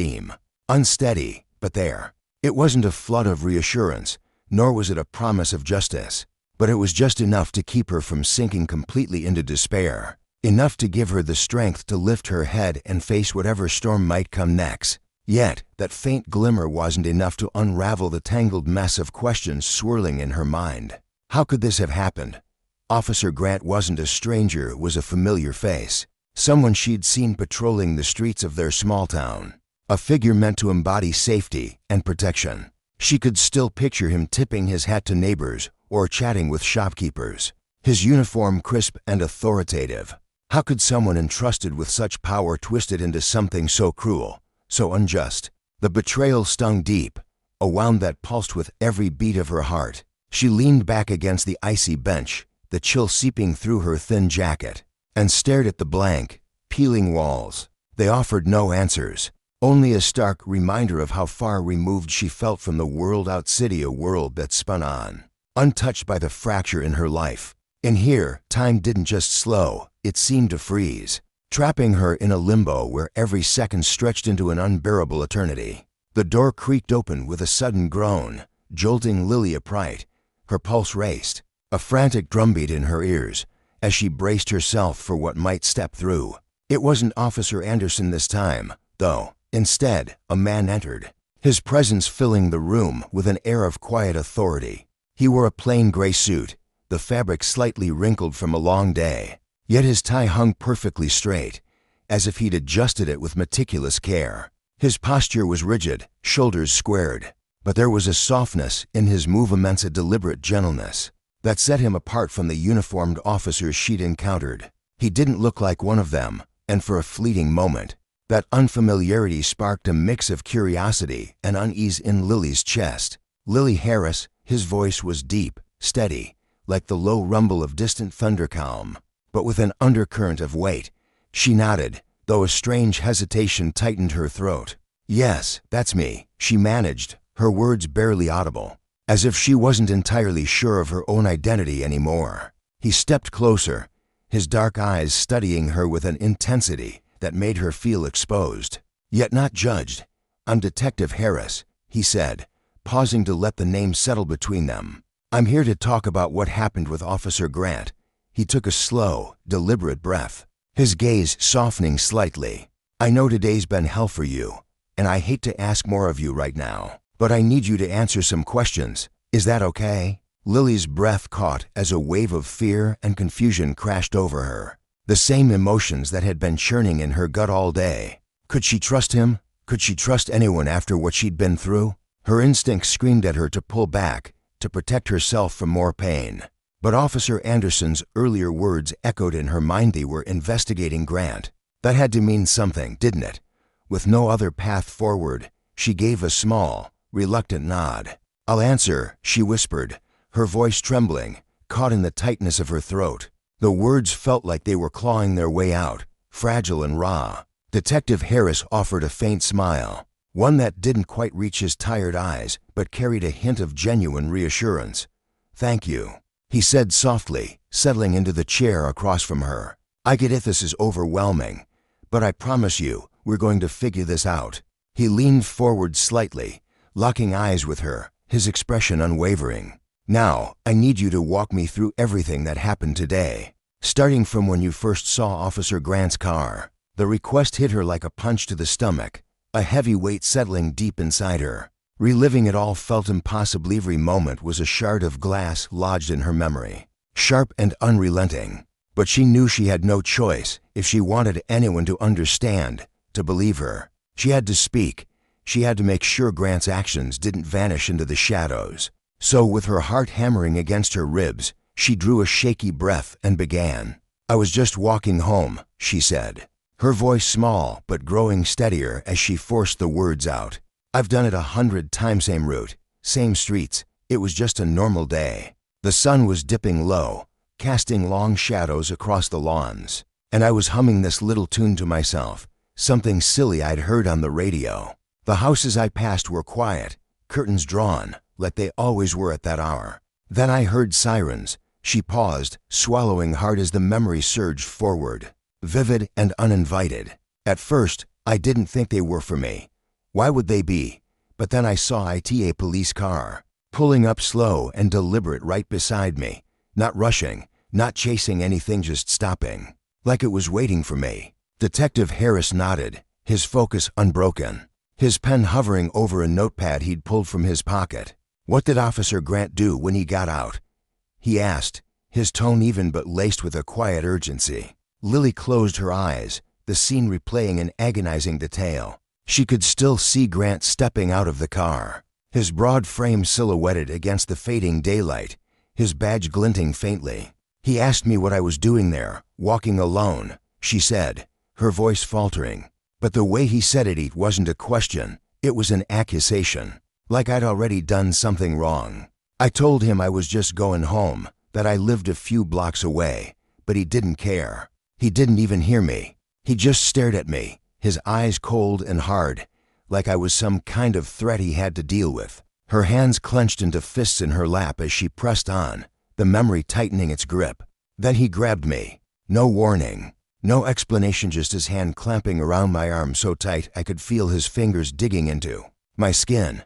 unsteady, but there. It wasn't a flood of reassurance, nor was it a promise of justice, but it was just enough to keep her from sinking completely into despair, enough to give her the strength to lift her head and face whatever storm might come next. Yet, that faint glimmer wasn't enough to unravel the tangled mess of questions swirling in her mind. How could this have happened? Officer Grant wasn't a stranger, it was a familiar face. Someone she'd seen patrolling the streets of their small town. A figure meant to embody safety and protection. She could still picture him tipping his hat to neighbors or chatting with shopkeepers. His uniform crisp and authoritative. How could someone entrusted with such power twist it into something so cruel, so unjust? The betrayal stung deep, a wound that pulsed with every beat of her heart. She leaned back against the icy bench, the chill seeping through her thin jacket, and stared at the blank, peeling walls. They offered no answers, only a stark reminder of how far removed she felt from the world outside, a world that spun on, untouched by the fracture in her life. In here, time didn't just slow, it seemed to freeze, trapping her in a limbo where every second stretched into an unbearable eternity. The door creaked open with a sudden groan, jolting Lily upright. Her pulse raced, a frantic drumbeat in her ears, as she braced herself for what might step through. It wasn't Officer Anderson this time, though. Instead, a man entered, his presence filling the room with an air of quiet authority. He wore a plain gray suit, the fabric slightly wrinkled from a long day, yet his tie hung perfectly straight, as if he'd adjusted it with meticulous care. His posture was rigid, shoulders squared, but there was a softness in his movements, a deliberate gentleness, that set him apart from the uniformed officers she'd encountered. He didn't look like one of them, and for a fleeting moment, that unfamiliarity sparked a mix of curiosity and unease in Lily's chest. Lily Harris, his voice was deep, steady, like the low rumble of distant thunder calm, but with an undercurrent of weight. She nodded, though a strange hesitation tightened her throat. "Yes, that's me," she managed, her words barely audible, as if she wasn't entirely sure of her own identity anymore. He stepped closer, his dark eyes studying her with an intensity that made her feel exposed, yet not judged. "I'm Detective Harris," he said, pausing to let the name settle between them. "I'm here to talk about what happened with Officer Grant." He took a slow, deliberate breath, his gaze softening slightly. "I know today's been hell for you, and I hate to ask more of you right now, but I need you to answer some questions. Is that okay?" Lily's breath caught as a wave of fear and confusion crashed over her. The same emotions that had been churning in her gut all day. Could she trust him? Could she trust anyone after what she'd been through? Her instincts screamed at her to pull back, to protect herself from more pain. But Officer Anderson's earlier words echoed in her mind. They were investigating Grant. That had to mean something, didn't it? With no other path forward, she gave a small, reluctant nod. "I'll answer," she whispered, her voice trembling, caught in the tightness of her throat. The words felt like they were clawing their way out, fragile and raw. Detective Harris offered a faint smile, one that didn't quite reach his tired eyes, but carried a hint of genuine reassurance. "Thank you," he said softly, settling into the chair across from her. "I get it, this is overwhelming, but I promise you, we're going to figure this out." He leaned forward slightly, locking eyes with her, his expression unwavering. "Now, I need you to walk me through everything that happened today, starting from when you first saw Officer Grant's car." The request hit her like a punch to the stomach, a heavy weight settling deep inside her. Reliving it all felt impossible. Every moment was a shard of glass lodged in her memory, sharp and unrelenting. But she knew she had no choice if she wanted anyone to understand, to believe her. She had to speak. She had to make sure Grant's actions didn't vanish into the shadows. So with her heart hammering against her ribs, she drew a shaky breath and began. "I was just walking home," she said, her voice small but growing steadier as she forced the words out. "I've done it 100 times, same route, same streets. It was just a normal day. The sun was dipping low, casting long shadows across the lawns, and I was humming this little tune to myself, something silly I'd heard on the radio. The houses I passed were quiet, curtains drawn, like they always were at that hour. Then I heard sirens." She paused, swallowing hard as the memory surged forward, vivid and uninvited. "At first, I didn't think they were for me. Why would they be? But then I saw a police car, pulling up slow and deliberate right beside me, not rushing, not chasing anything, just stopping, like it was waiting for me." Detective Harris nodded, his focus unbroken. his pen hovering over a notepad he'd pulled from his pocket. "What did Officer Grant do when he got out?" he asked, his tone even but laced with a quiet urgency. Lily closed her eyes, the scene replaying in agonizing detail. She could still see Grant stepping out of the car, his broad frame silhouetted against the fading daylight, his badge glinting faintly. "He asked me what I was doing there, walking alone," she said, her voice faltering. But the way he said it wasn't a question, it was an accusation, like I'd already done something wrong. I told him I was just going home, that I lived a few blocks away, but he didn't care. He didn't even hear me. He just stared at me, his eyes cold and hard, like I was some kind of threat he had to deal with. Her hands clenched into fists in her lap as she pressed on, the memory tightening its grip. Then he grabbed me. No warning, no explanation, just his hand clamping around my arm so tight I could feel his fingers digging into my skin.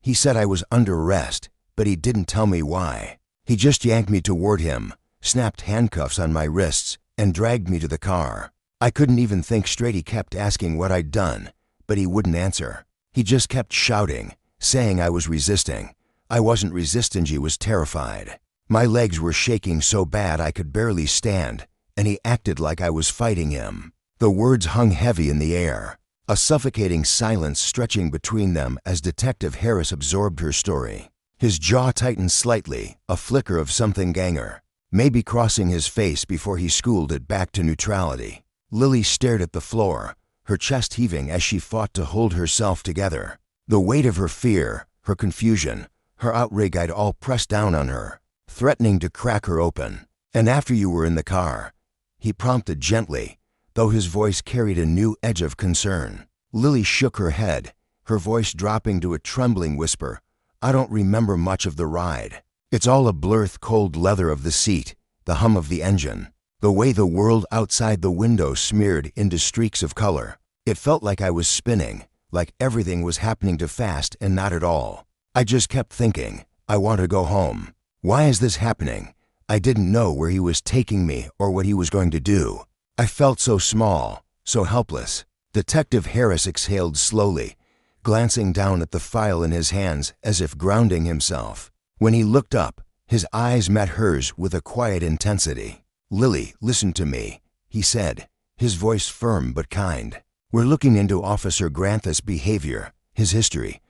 He said I was under arrest, but he didn't tell me why. He just yanked me toward him, snapped handcuffs on my wrists, and dragged me to the car. I couldn't even think straight. He kept asking what I'd done, but he wouldn't answer. He just kept shouting, saying I was resisting. I wasn't resisting, he was terrified. My legs were shaking so bad I could barely stand, and he acted like I was fighting him. The words hung heavy in the air, a suffocating silence stretching between them as Detective Harris absorbed her story. His jaw tightened slightly, a flicker of something ganger, maybe crossing his face before he schooled it back to neutrality. Lily stared at the floor, her chest heaving as she fought to hold herself together. The weight of her fear, her confusion, her outrage had all pressed down on her, threatening to crack her open. "And after you were in the car?" he prompted gently, though his voice carried a new edge of concern. Lily shook her head, her voice dropping to a trembling whisper. "I don't remember much of the ride. It's all a blur, the cold leather of the seat, the hum of the engine, the way the world outside the window smeared into streaks of color. It felt like I was spinning, like everything was happening too fast and not at all. I just kept thinking, I want to go home. Why is this happening? I didn't know where he was taking me or what he was going to do. I felt so small, so helpless." Detective Harris exhaled slowly, glancing down at the file in his hands as if grounding himself. When he looked up, his eyes met hers with a quiet intensity. "Lily, listen to me," he said, his voice firm but kind. "We're looking into Officer Grant's behavior, his history.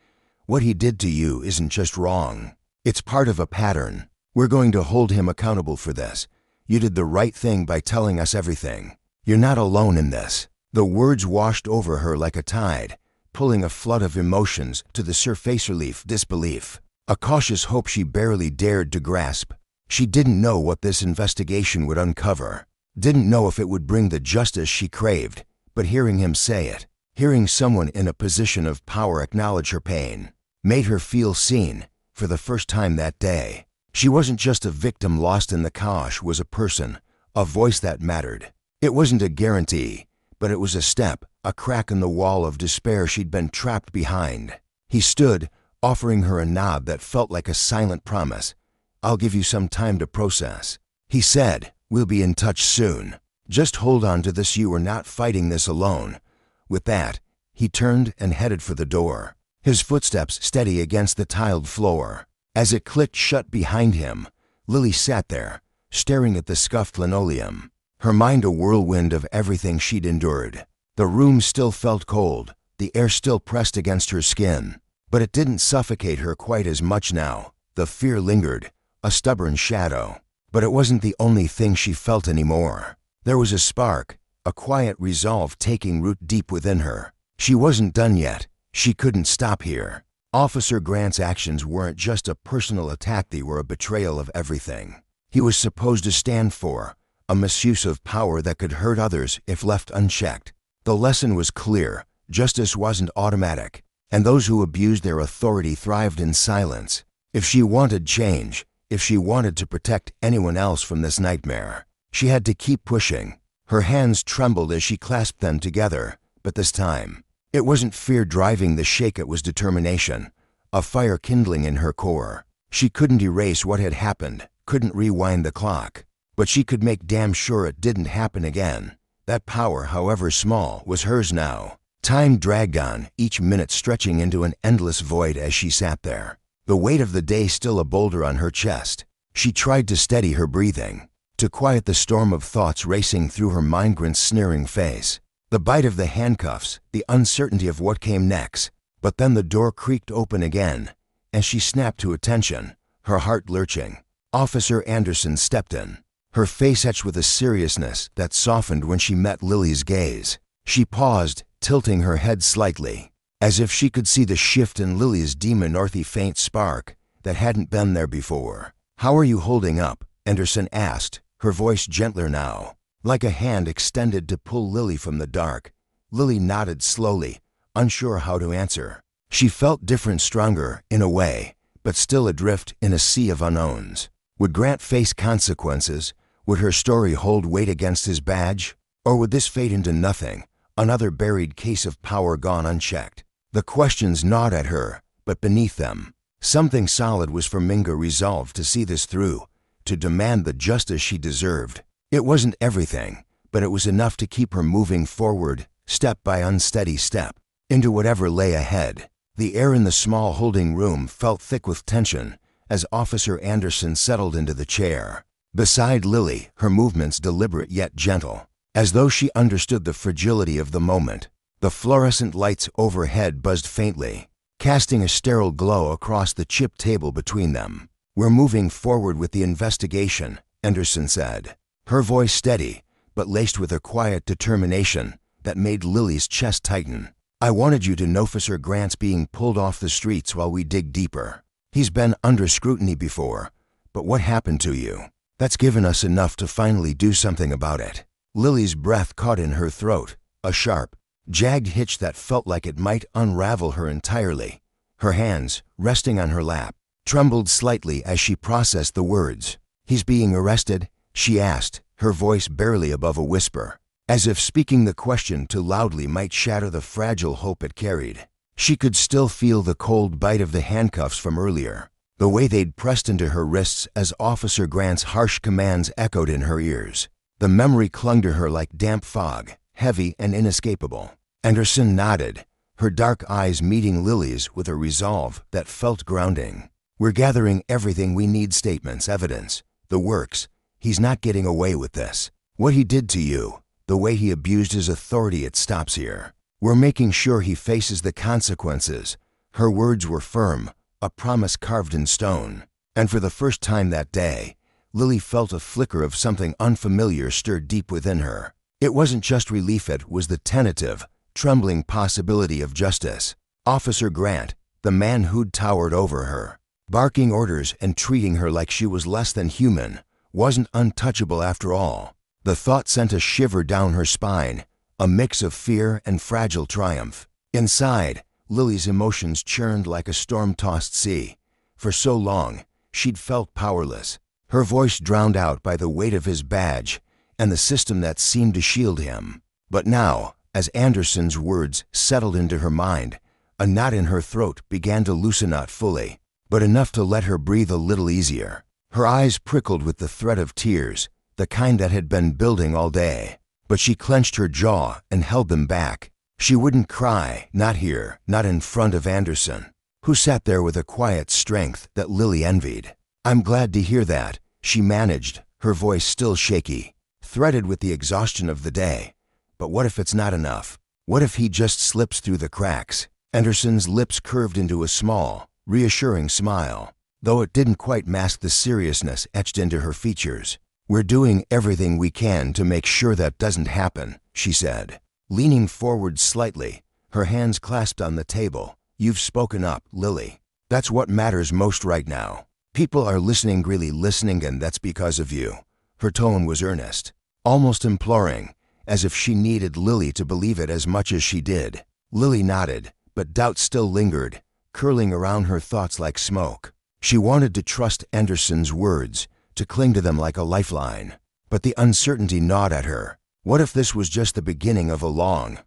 What he did to you isn't just wrong. It's part of a pattern. We're going to hold him accountable for this. You did the right thing by telling us everything. You're not alone in this." The words washed over her like a tide, pulling a flood of emotions to the surface. Relief, disbelief, a cautious hope she barely dared to grasp. She didn't know what this investigation would uncover, didn't know if it would bring the justice she craved, but hearing him say it, hearing someone in a position of power acknowledge her pain, made her feel seen for the first time that day. She wasn't just a victim lost in the chaos, was a person, a voice that mattered. It wasn't a guarantee, but it was a step, a crack in the wall of despair she'd been trapped behind. He stood, offering her a nod that felt like a silent promise. "I'll give you some time to process," he said. "We'll be in touch soon. Just hold on to this. You are not fighting this alone." With that, he turned and headed for the door, his footsteps steady against the tiled floor. As it clicked shut behind him, Lily sat there, staring at the scuffed linoleum, her mind a whirlwind of everything she'd endured. The room still felt cold, the air still pressed against her skin, but it didn't suffocate her quite as much now. The fear lingered, a stubborn shadow, but it wasn't the only thing she felt anymore. There was a spark, a quiet resolve taking root deep within her. She wasn't done yet. She couldn't stop here. Officer Grant's actions weren't just a personal attack, they were a betrayal of everything he was supposed to stand for, a misuse of power that could hurt others if left unchecked. The lesson was clear: justice wasn't automatic, and those who abused their authority thrived in silence. If she wanted change, if she wanted to protect anyone else from this nightmare, she had to keep pushing. Her hands trembled as she clasped them together, but this time, it wasn't fear driving the shake, it was determination, a fire kindling in her core. She couldn't erase what had happened, couldn't rewind the clock, but she could make damn sure it didn't happen again. That power, however small, was hers now. Time dragged on, each minute stretching into an endless void as she sat there, the weight of the day still a boulder on her chest. She tried to steady her breathing, to quiet the storm of thoughts racing through her migrant's sneering face. The bite of the handcuffs, the uncertainty of what came next. But then the door creaked open again, and she snapped to attention, her heart lurching. Officer Anderson stepped in, her face etched with a seriousness that softened when she met Lily's gaze. She paused, tilting her head slightly, as if she could see the shift in Lily's demon-earthy faint spark that hadn't been there before. "How are you holding up?" Anderson asked, her voice gentler now, like a hand extended to pull Lily from the dark. Lily nodded slowly, unsure how to answer. She felt different, stronger, in a way, but still adrift in a sea of unknowns. Would Grant face consequences? Would her story hold weight against his badge? Or would this fade into nothing, another buried case of power gone unchecked? The questions gnawed at her, but beneath them, something solid was for Minga, resolved to see this through, to demand the justice she deserved. It wasn't everything, but it was enough to keep her moving forward, step by unsteady step, into whatever lay ahead. The air in the small holding room felt thick with tension as Officer Anderson settled into the chair. Beside Lily, her movements deliberate yet gentle, as though she understood the fragility of the moment. The fluorescent lights overhead buzzed faintly, casting a sterile glow across the chipped table between them. "We're moving forward with the investigation," Anderson said, her voice steady, but laced with a quiet determination that made Lily's chest tighten. "I wanted you to know Officer Grant's being pulled off the streets while we dig deeper. He's been under scrutiny before, but what happened to you? That's given us enough to finally do something about it." Lily's breath caught in her throat, a sharp, jagged hitch that felt like it might unravel her entirely. Her hands, resting on her lap, trembled slightly as she processed the words. "He's being arrested?" she asked, her voice barely above a whisper, as if speaking the question too loudly might shatter the fragile hope it carried. She could still feel the cold bite of the handcuffs from earlier, the way they'd pressed into her wrists as Officer Grant's harsh commands echoed in her ears. The memory clung to her like damp fog, heavy and inescapable. Anderson nodded, her dark eyes meeting Lily's with a resolve that felt grounding. "We're gathering everything we need, statements, evidence, the works. He's not getting away with this. What he did to you, the way he abused his authority, it stops here. We're making sure he faces the consequences." Her words were firm, a promise carved in stone. And for the first time that day, Lily felt a flicker of something unfamiliar stir deep within her. It wasn't just relief, it was the tentative, trembling possibility of justice. Officer Grant, the man who'd towered over her, barking orders and treating her like she was less than human, wasn't untouchable after all. The thought sent a shiver down her spine, a mix of fear and fragile triumph. Inside, Lily's emotions churned like a storm-tossed sea. For so long, she'd felt powerless, her voice drowned out by the weight of his badge and the system that seemed to shield him. But now, as Anderson's words settled into her mind, a knot in her throat began to loosen, not fully, but enough to let her breathe a little easier. Her eyes prickled with the threat of tears, the kind that had been building all day. But she clenched her jaw and held them back. She wouldn't cry, not here, not in front of Anderson, who sat there with a quiet strength that Lily envied. "I'm glad to hear that," she managed, her voice still shaky, threaded with the exhaustion of the day. "But what if it's not enough? What if he just slips through the cracks?" Anderson's lips curved into a small, reassuring smile, though it didn't quite mask the seriousness etched into her features. "We're doing everything we can to make sure that doesn't happen," she said, leaning forward slightly, her hands clasped on the table. "You've spoken up, Lily. That's what matters most right now. People are listening, really listening, and that's because of you." Her tone was earnest, almost imploring, as if she needed Lily to believe it as much as she did. Lily nodded, but doubt still lingered, curling around her thoughts like smoke. She wanted to trust Anderson's words, to cling to them like a lifeline. But the uncertainty gnawed at her. What if this was just the beginning of a long,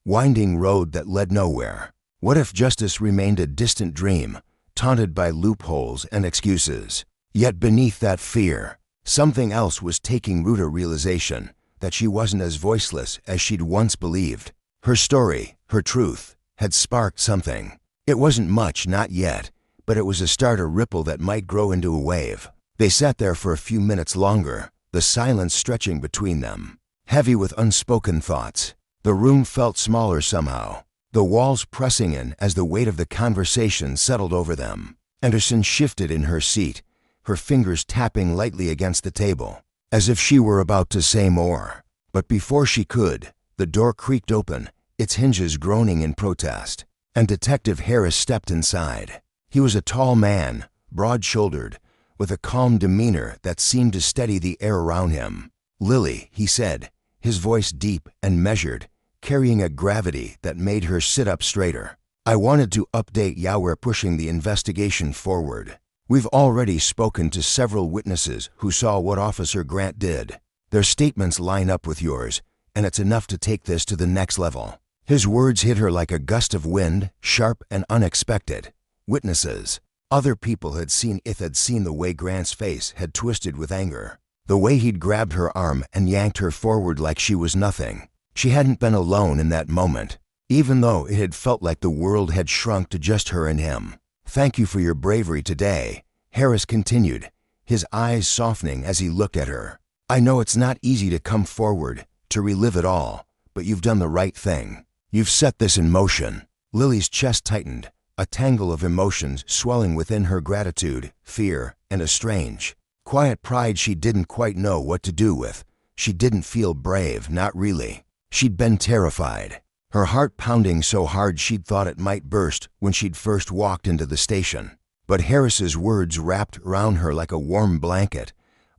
winding road that led nowhere? What if justice remained a distant dream, taunted by loopholes and excuses? Yet beneath that fear, something else was taking root, a realization that she wasn't as voiceless as she'd once believed. Her story, her truth, had sparked something. It wasn't much, not yet, but it was a starter ripple that might grow into a wave. They sat there for a few minutes longer, the silence stretching between them, heavy with unspoken thoughts. The room felt smaller somehow, the walls pressing in as the weight of the conversation settled over them. Anderson shifted in her seat, her fingers tapping lightly against the table, as if she were about to say more. But before she could, the door creaked open, its hinges groaning in protest, and Detective Harris stepped inside. He was a tall man, broad-shouldered, with a calm demeanor that seemed to steady the air around him. "Lily," he said, his voice deep and measured, carrying a gravity that made her sit up straighter. "I wanted to update you. We're pushing the investigation forward. We've already spoken to several witnesses who saw what Officer Grant did. Their statements line up with yours, and it's enough to take this to the next level." His words hit her like a gust of wind, sharp and unexpected. Witnesses. Other people had seen the way Grant's face had twisted with anger, the way he'd grabbed her arm and yanked her forward like she was nothing. She hadn't been alone in that moment, even though it had felt like the world had shrunk to just her and him. "Thank you for your bravery today," Harris continued, his eyes softening as he looked at her. "I know it's not easy to come forward, to relive it all, but you've done the right thing. You've set this in motion." Lily's chest tightened, a tangle of emotions swelling within her: gratitude, fear, and a strange, quiet pride she didn't quite know what to do with. She didn't feel brave, not really. She'd been terrified, her heart pounding so hard she'd thought it might burst when she'd first walked into the station. But Harris's words wrapped around her like a warm blanket,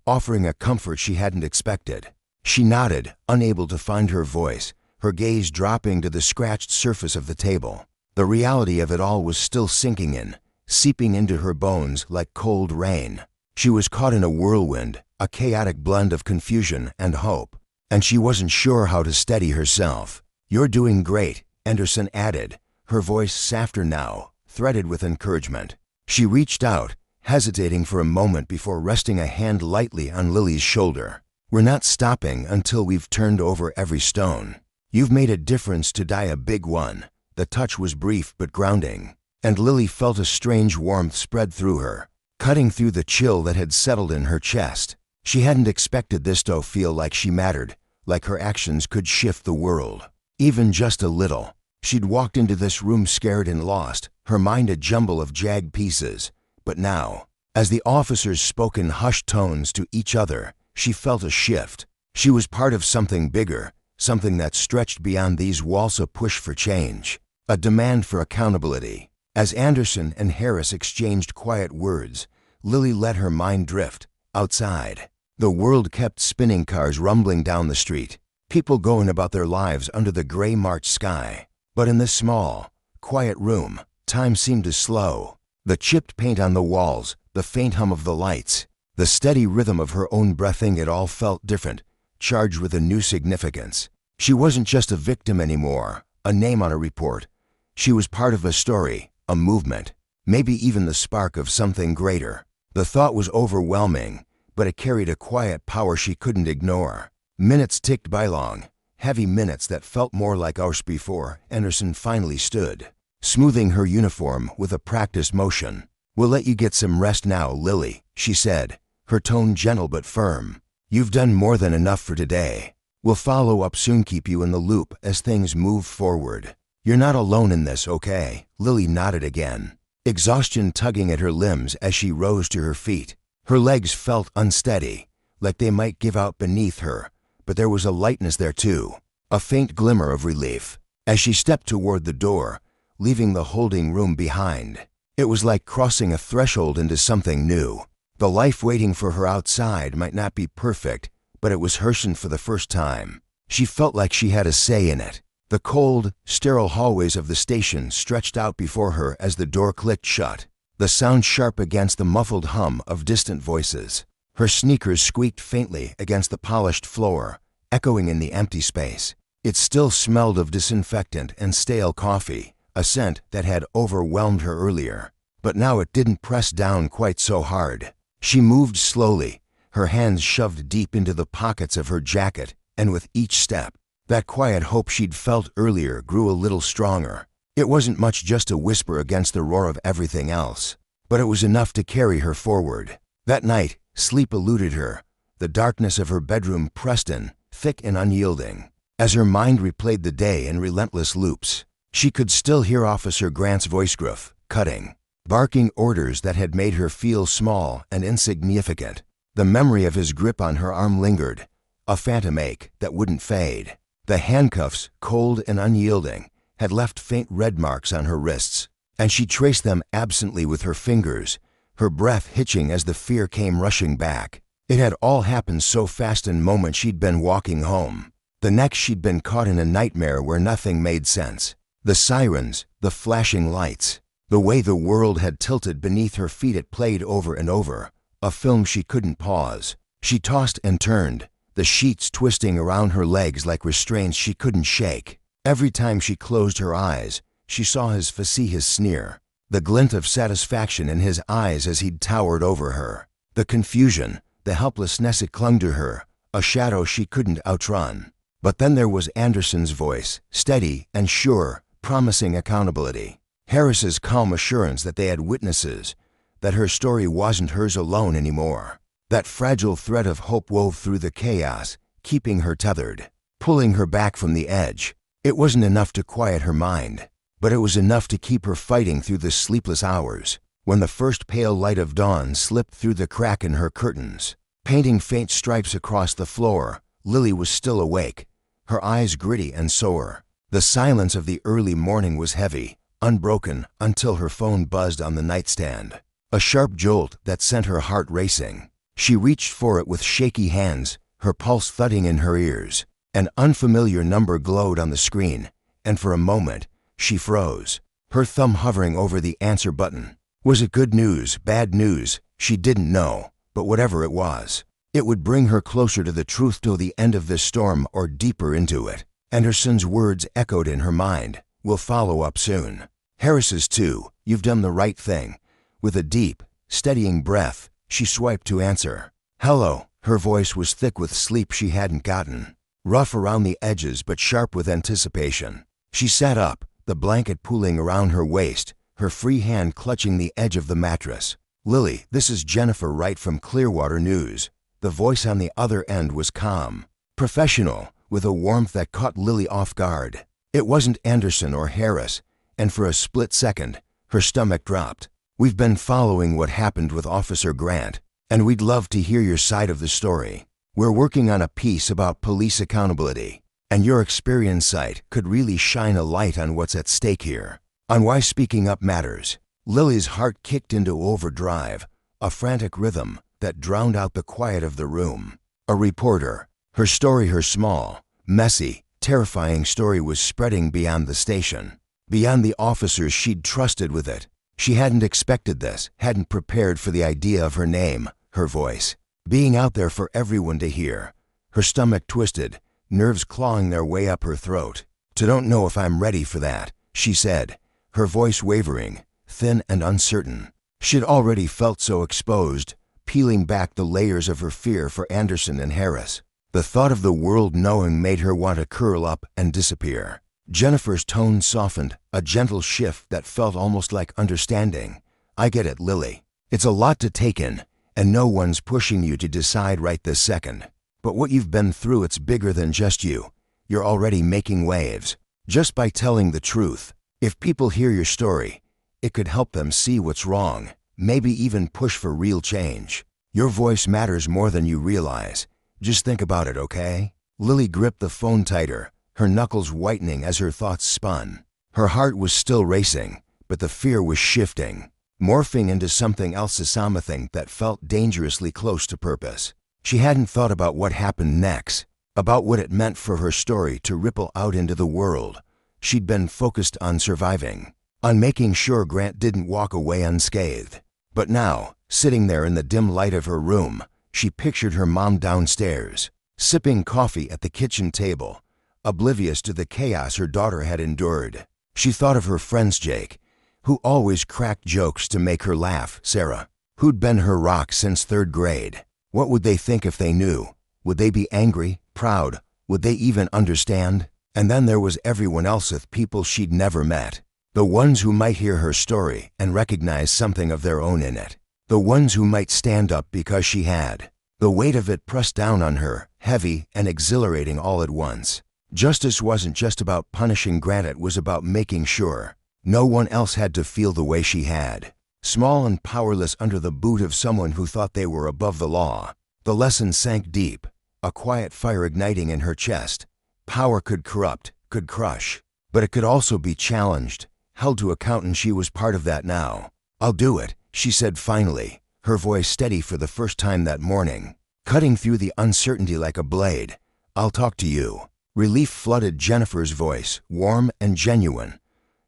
offering a comfort she hadn't expected. She nodded, unable to find her voice, her gaze dropping to the scratched surface of the table. The reality of it all was still sinking in, seeping into her bones like cold rain. She was caught in a whirlwind, a chaotic blend of confusion and hope, and she wasn't sure how to steady herself. "You're doing great," Anderson added, her voice softer now, threaded with encouragement. She reached out, hesitating for a moment before resting a hand lightly on Lily's shoulder. "We're not stopping until we've turned over every stone. You've made a difference today, a big one." The touch was brief but grounding, and Lily felt a strange warmth spread through her, cutting through the chill that had settled in her chest. She hadn't expected this to feel like she mattered, like her actions could shift the world, even just a little. She'd walked into this room scared and lost, her mind a jumble of jagged pieces. But now, as the officers spoke in hushed tones to each other, she felt a shift. She was part of something bigger, something that stretched beyond these walls, a push for change, a demand for accountability. As Anderson and Harris exchanged quiet words, Lily let her mind drift. Outside, the world kept spinning, cars rumbling down the street, people going about their lives under the gray March sky. But in this small, quiet room, time seemed to slow. The chipped paint on the walls, the faint hum of the lights, the steady rhythm of her own breathing, it all felt different, charged with a new significance. She wasn't just a victim anymore, a name on a report. She was part of a story, a movement, maybe even the spark of something greater. The thought was overwhelming, but it carried a quiet power she couldn't ignore. Minutes ticked by, long, heavy minutes that felt more like hours before Anderson finally stood, smoothing her uniform with a practiced motion. "We'll let you get some rest now, Lily," she said, her tone gentle but firm. "You've done more than enough for today. We'll follow up soon, keep you in the loop as things move forward. You're not alone in this, okay?" Lily nodded again, exhaustion tugging at her limbs as she rose to her feet. Her legs felt unsteady, like they might give out beneath her, but there was a lightness there too, a faint glimmer of relief. As she stepped toward the door, leaving the holding room behind, it was like crossing a threshold into something new. The life waiting for her outside might not be perfect, but it was hers for the first time. She felt like she had a say in it. The cold, sterile hallways of the station stretched out before her as the door clicked shut, the sound sharp against the muffled hum of distant voices. Her sneakers squeaked faintly against the polished floor, echoing in the empty space. It still smelled of disinfectant and stale coffee, a scent that had overwhelmed her earlier. But now it didn't press down quite so hard. She moved slowly, her hands shoved deep into the pockets of her jacket, and with each step, That quiet hope she'd felt earlier grew a little stronger. It wasn't much, just a whisper against the roar of everything else, but it was enough to carry her forward. That night, sleep eluded her. The darkness of her bedroom pressed in, thick and unyielding. As her mind replayed the day in relentless loops, she could still hear Officer Grant's voice, gruff, cutting, barking orders that had made her feel small and insignificant. The memory of his grip on her arm lingered, a phantom ache that wouldn't fade. The handcuffs, cold and unyielding, had left faint red marks on her wrists, and she traced them absently with her fingers, her breath hitching as the fear came rushing back. It had all happened so fast in moments she'd been walking home. The next she'd been caught in a nightmare where nothing made sense. The sirens, the flashing lights, the way the world had tilted beneath her feet, it played over and over, a film she couldn't pause. She tossed and turned, the sheets twisting around her legs like restraints she couldn't shake. Every time she closed her eyes, she saw his facetious sneer, the glint of satisfaction in his eyes as he'd towered over her. The confusion, the helplessness, it clung to her, a shadow she couldn't outrun. But then there was Anderson's voice, steady and sure, promising accountability. Harris's calm assurance that they had witnesses, that her story wasn't hers alone anymore. That fragile thread of hope wove through the chaos, keeping her tethered, pulling her back from the edge. It wasn't enough to quiet her mind, but it was enough to keep her fighting through the sleepless hours. When the first pale light of dawn slipped through the crack in her curtains, painting faint stripes across the floor, Lily was still awake, her eyes gritty and sore. The silence of the early morning was heavy, unbroken, until her phone buzzed on the nightstand. A sharp jolt that sent her heart racing. She reached for it with shaky hands, her pulse thudding in her ears. An unfamiliar number glowed on the screen, and for a moment, she froze, her thumb hovering over the answer button. Was it good news, bad news? She didn't know, but whatever it was, it would bring her closer to the truth, till the end of this storm or deeper into it. Anderson's words echoed in her mind. We'll follow up soon. Harris's too. You've done the right thing. With a deep, steadying breath, she swiped to answer. Hello. Her voice was thick with sleep she hadn't gotten. Rough around the edges but sharp with anticipation. She sat up, the blanket pooling around her waist, her free hand clutching the edge of the mattress. Lily, this is Jennifer Wright from Clearwater News. The voice on the other end was calm, professional, with a warmth that caught Lily off guard. It wasn't Anderson or Harris, and for a split second, her stomach dropped. We've been following what happened with Officer Grant, and we'd love to hear your side of the story. We're working on a piece about police accountability, and your experience site could really shine a light on what's at stake here, on why speaking up matters. Lily's heart kicked into overdrive, a frantic rhythm that drowned out the quiet of the room. A reporter, her story, her small, messy, terrifying story was spreading beyond the station, beyond the officers she'd trusted with it. She hadn't expected this, hadn't prepared for the idea of her name, her voice, being out there for everyone to hear. Her stomach twisted, nerves clawing their way up her throat. Don't know if I'm ready for that, she said, her voice wavering, thin and uncertain. She'd already felt so exposed, peeling back the layers of her fear for Anderson and Harris. The thought of the world knowing made her want to curl up and disappear. Jennifer's tone softened, a gentle shift that felt almost like understanding. I get it, Lily. It's a lot to take in, and no one's pushing you to decide right this second. But what you've been through, it's bigger than just you. You're already making waves, just by telling the truth. If people hear your story, it could help them see what's wrong, maybe even push for real change. Your voice matters more than you realize. Just think about it, okay? Lily gripped the phone tighter, her knuckles whitening as her thoughts spun. Her heart was still racing, but the fear was shifting, morphing into something else, something that felt dangerously close to purpose. She hadn't thought about what happened next, about what it meant for her story to ripple out into the world. She'd been focused on surviving, on making sure Grant didn't walk away unscathed. But now, sitting there in the dim light of her room, she pictured her mom downstairs, sipping coffee at the kitchen table, oblivious to the chaos her daughter had endured. She thought of her friends, Jake, who always cracked jokes to make her laugh, Sarah, who'd been her rock since third grade. What would they think if they knew? Would they be angry, proud, Would they even understand? And then there was everyone else, with people she'd never met. The ones who might hear her story and recognize something of their own in it. The ones who might stand up because she had. The weight of it pressed down on her, heavy and exhilarating all at once. Justice wasn't just about punishing Grant, it was about making sure no one else had to feel the way she had. Small and powerless under the boot of someone who thought they were above the law. The lesson sank deep, a quiet fire igniting in her chest. Power could corrupt, could crush, but it could also be challenged, held to account, and she was part of that now. "I'll do it," she said finally, her voice steady for the first time that morning, cutting through the uncertainty like a blade. "I'll talk to you." Relief flooded Jennifer's voice, warm and genuine.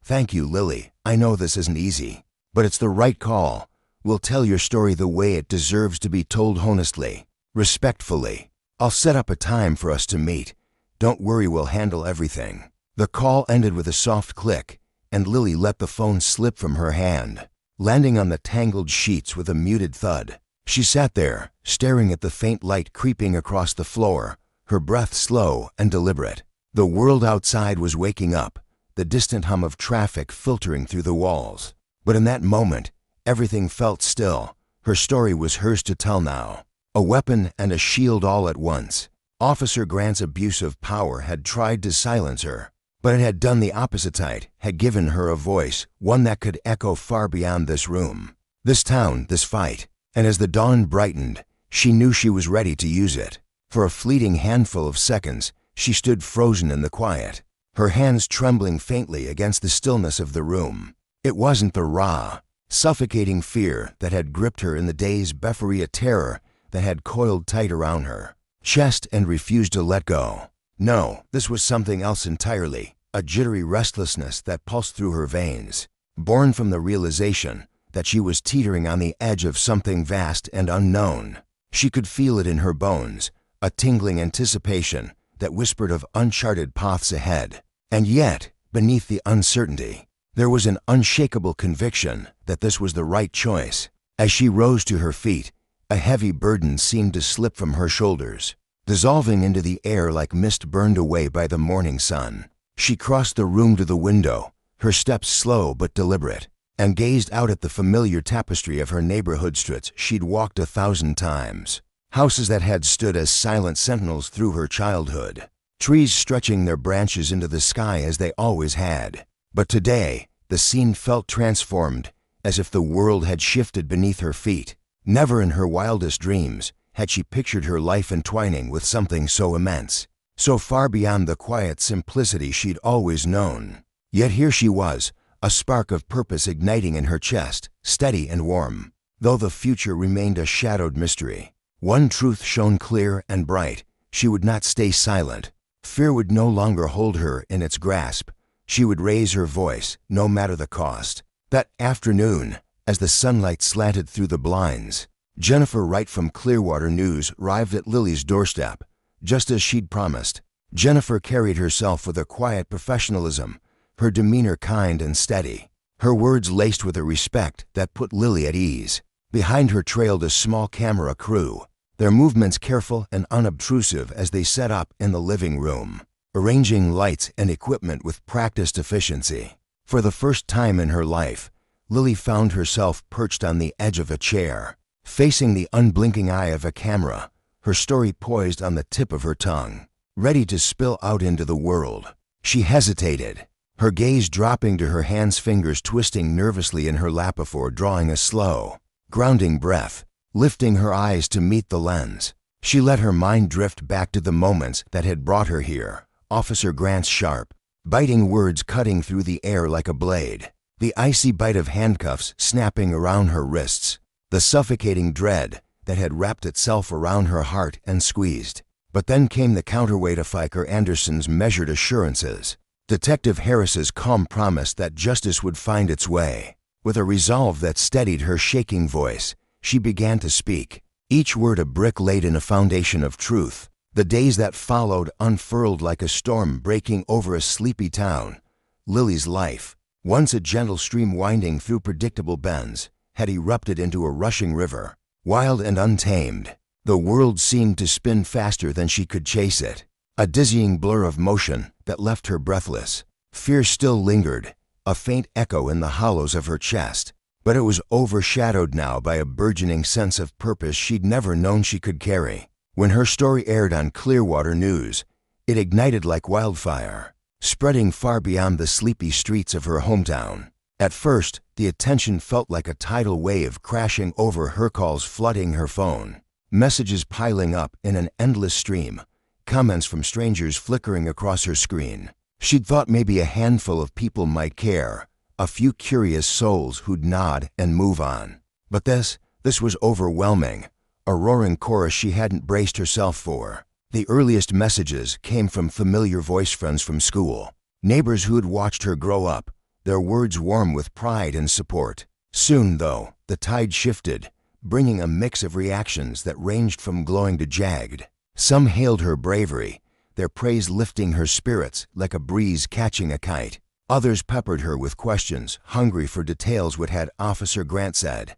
"Thank you, Lily. I know this isn't easy, but it's the right call. We'll tell your story the way it deserves to be told, honestly, respectfully. I'll set up a time for us to meet. Don't worry, we'll handle everything." The call ended with a soft click, and Lily let the phone slip from her hand, landing on the tangled sheets with a muted thud. She sat there, staring at the faint light creeping across the floor, her breath slow and deliberate. The world outside was waking up, the distant hum of traffic filtering through the walls. But in that moment, everything felt still. Her story was hers to tell now. A weapon and a shield all at once. Officer Grant's abuse of power had tried to silence her, but it had done the opposite, had given her a voice, one that could echo far beyond this room, this town, this fight. And as the dawn brightened, she knew she was ready to use it. For a fleeting handful of seconds, she stood frozen in the quiet, her hands trembling faintly against the stillness of the room. It wasn't the raw, suffocating fear that had gripped her in the days before, a terror that had coiled tight around her chest and refused to let go. No, this was something else entirely, a jittery restlessness that pulsed through her veins, born from the realization that she was teetering on the edge of something vast and unknown. She could feel it in her bones, a tingling anticipation that whispered of uncharted paths ahead. And yet, beneath the uncertainty, there was an unshakable conviction that this was the right choice. As she rose to her feet, a heavy burden seemed to slip from her shoulders, dissolving into the air like mist burned away by the morning sun. She crossed the room to the window, her steps slow but deliberate, and gazed out at the familiar tapestry of her neighborhood streets she'd walked 1,000 times. Houses that had stood as silent sentinels through her childhood. Trees stretching their branches into the sky as they always had. But today, the scene felt transformed, as if the world had shifted beneath her feet. Never in her wildest dreams had she pictured her life entwining with something so immense, so far beyond the quiet simplicity she'd always known. Yet here she was, a spark of purpose igniting in her chest, steady and warm. Though the future remained a shadowed mystery, one truth shone clear and bright: she would not stay silent. Fear would no longer hold her in its grasp. She would raise her voice, no matter the cost. That afternoon, as the sunlight slanted through the blinds, Jennifer Wright from Clearwater News arrived at Lily's doorstep, just as she'd promised. Jennifer carried herself with a quiet professionalism, her demeanor kind and steady, her words laced with a respect that put Lily at ease. Behind her trailed a small camera crew, their movements careful and unobtrusive as they set up in the living room, arranging lights and equipment with practiced efficiency. For the first time in her life, Lily found herself perched on the edge of a chair, facing the unblinking eye of a camera, her story poised on the tip of her tongue, ready to spill out into the world. She hesitated, her gaze dropping to her hands, fingers twisting nervously in her lap before drawing a slow, grounding breath, lifting her eyes to meet the lens. She let her mind drift back to the moments that had brought her here. Officer Grant's sharp, biting words cutting through the air like a blade, the icy bite of handcuffs snapping around her wrists, the suffocating dread that had wrapped itself around her heart and squeezed. But then came the counterweight of Fiker Anderson's measured assurances, Detective Harris's calm promise that justice would find its way. With a resolve that steadied her shaking voice, she began to speak, each word a brick laid in a foundation of truth. The days that followed unfurled like a storm breaking over a sleepy town. Lily's life, once a gentle stream winding through predictable bends, had erupted into a rushing river, wild and untamed. The world seemed to spin faster than she could chase it. a dizzying blur of motion that left her breathless. Fear still lingered, a faint echo in the hollows of her chest, but it was overshadowed now by a burgeoning sense of purpose she'd never known she could carry. When her story aired on Clearwater News, it ignited like wildfire, spreading far beyond the sleepy streets of her hometown. At first, the attention felt like a tidal wave crashing over her, calls flooding her phone, messages piling up in an endless stream, comments from strangers flickering across her screen. She'd thought maybe a handful of people might care, a few curious souls who'd nod and move on. But this was overwhelming, a roaring chorus she hadn't braced herself for. The earliest messages came from familiar voice friends from school, neighbors who had watched her grow up, their words warm with pride and support. Soon, though, the tide shifted, bringing a mix of reactions that ranged from glowing to jagged. Some hailed her bravery, their praise lifting her spirits like a breeze catching a kite. Others peppered her with questions, hungry for details. What had Officer Grant said?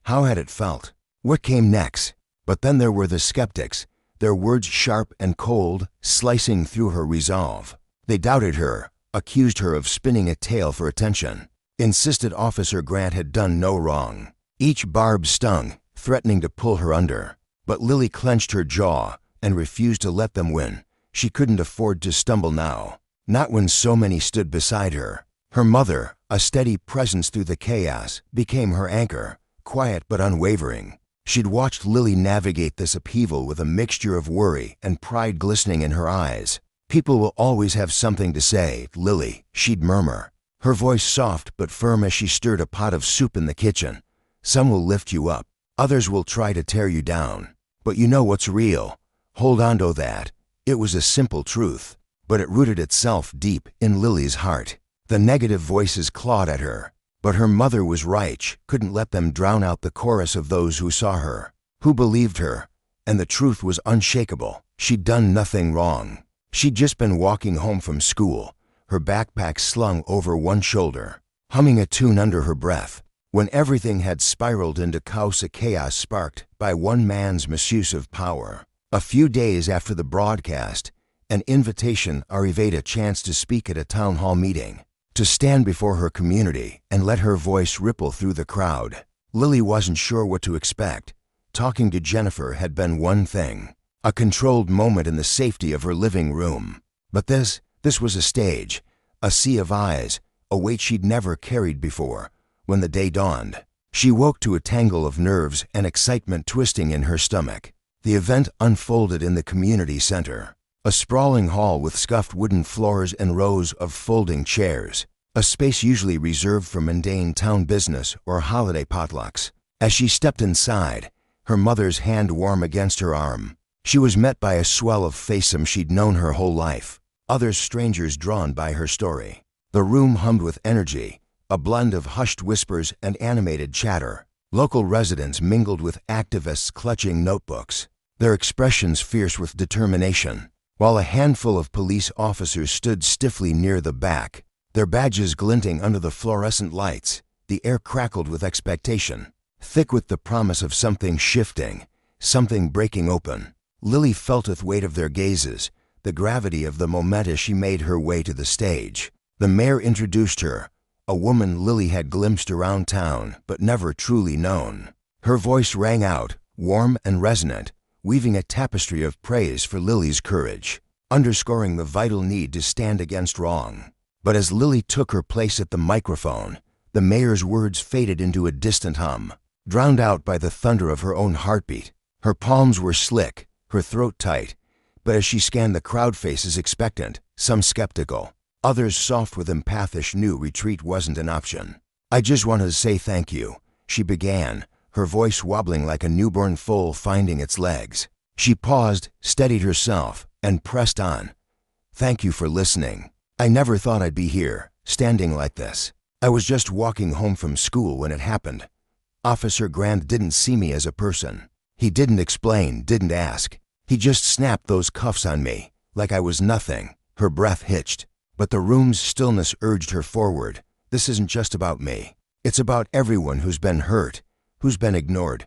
How had it felt? What came next? But then there were the skeptics, their words sharp and cold, slicing through her resolve. They doubted her, accused her of spinning a tale for attention, insisted Officer Grant had done no wrong. Each barb stung, threatening to pull her under. But Lily clenched her jaw and refused to let them win. She couldn't afford to stumble now, not when so many stood beside her. Her mother, a steady presence through the chaos, became her anchor, quiet but unwavering. She'd watched Lily navigate this upheaval with a mixture of worry and pride glistening in her eyes. "People will always have something to say, Lily," she'd murmur, her voice soft but firm as she stirred a pot of soup in the kitchen. "Some will lift you up, others will try to tear you down. But you know what's real. Hold on to that." It was a simple truth, but it rooted itself deep in Lily's heart. The negative voices clawed at her, but her mother was right, couldn't let them drown out the chorus of those who saw her, who believed her, and the truth was unshakable. She'd done nothing wrong. She'd just been walking home from school, her backpack slung over one shoulder, humming a tune under her breath, when everything had spiraled into chaos sparked by one man's misuse of power. A few days after the broadcast, an invitation arrived, a chance to speak at a town hall meeting, to stand before her community and let her voice ripple through the crowd. Lily wasn't sure what to expect. Talking to Jennifer had been one thing, a controlled moment in the safety of her living room. But this was a stage, a sea of eyes, a weight she'd never carried before. When the day dawned, she woke to a tangle of nerves and excitement twisting in her stomach. The event unfolded in the community center, a sprawling hall with scuffed wooden floors and rows of folding chairs, a space usually reserved for mundane town business or holiday potlucks. As she stepped inside, her mother's hand warm against her arm, she was met by a swell of faces she'd known her whole life, others strangers drawn by her story. The room hummed with energy, a blend of hushed whispers and animated chatter. Local residents mingled with activists clutching notebooks, their expressions fierce with determination, while a handful of police officers stood stiffly near the back, their badges glinting under the fluorescent lights. The air crackled with expectation, thick with the promise of something shifting, something breaking open. Lily felt the weight of their gazes, the gravity of the moment as she made her way to the stage. The mayor introduced her, a woman Lily had glimpsed around town but never truly known. Her voice rang out, warm and resonant, weaving a tapestry of praise for Lily's courage, underscoring the vital need to stand against wrong. But as Lily took her place at the microphone, the mayor's words faded into a distant hum, drowned out by the thunder of her own heartbeat. Her palms were slick, her throat tight, but as she scanned the crowd, faces expectant, some skeptical, others soft with empathy, knew retreat wasn't an option. "I just wanted to say thank you," she began, her voice wobbling like a newborn foal finding its legs. She paused, steadied herself, and pressed on. "Thank you for listening. I never thought I'd be here, standing like this. I was just walking home from school when it happened. Officer Grant didn't see me as a person. He didn't explain, didn't ask. He just snapped those cuffs on me, like I was nothing." Her breath hitched, but the room's stillness urged her forward. "This isn't just about me. It's about everyone who's been hurt, who's been ignored.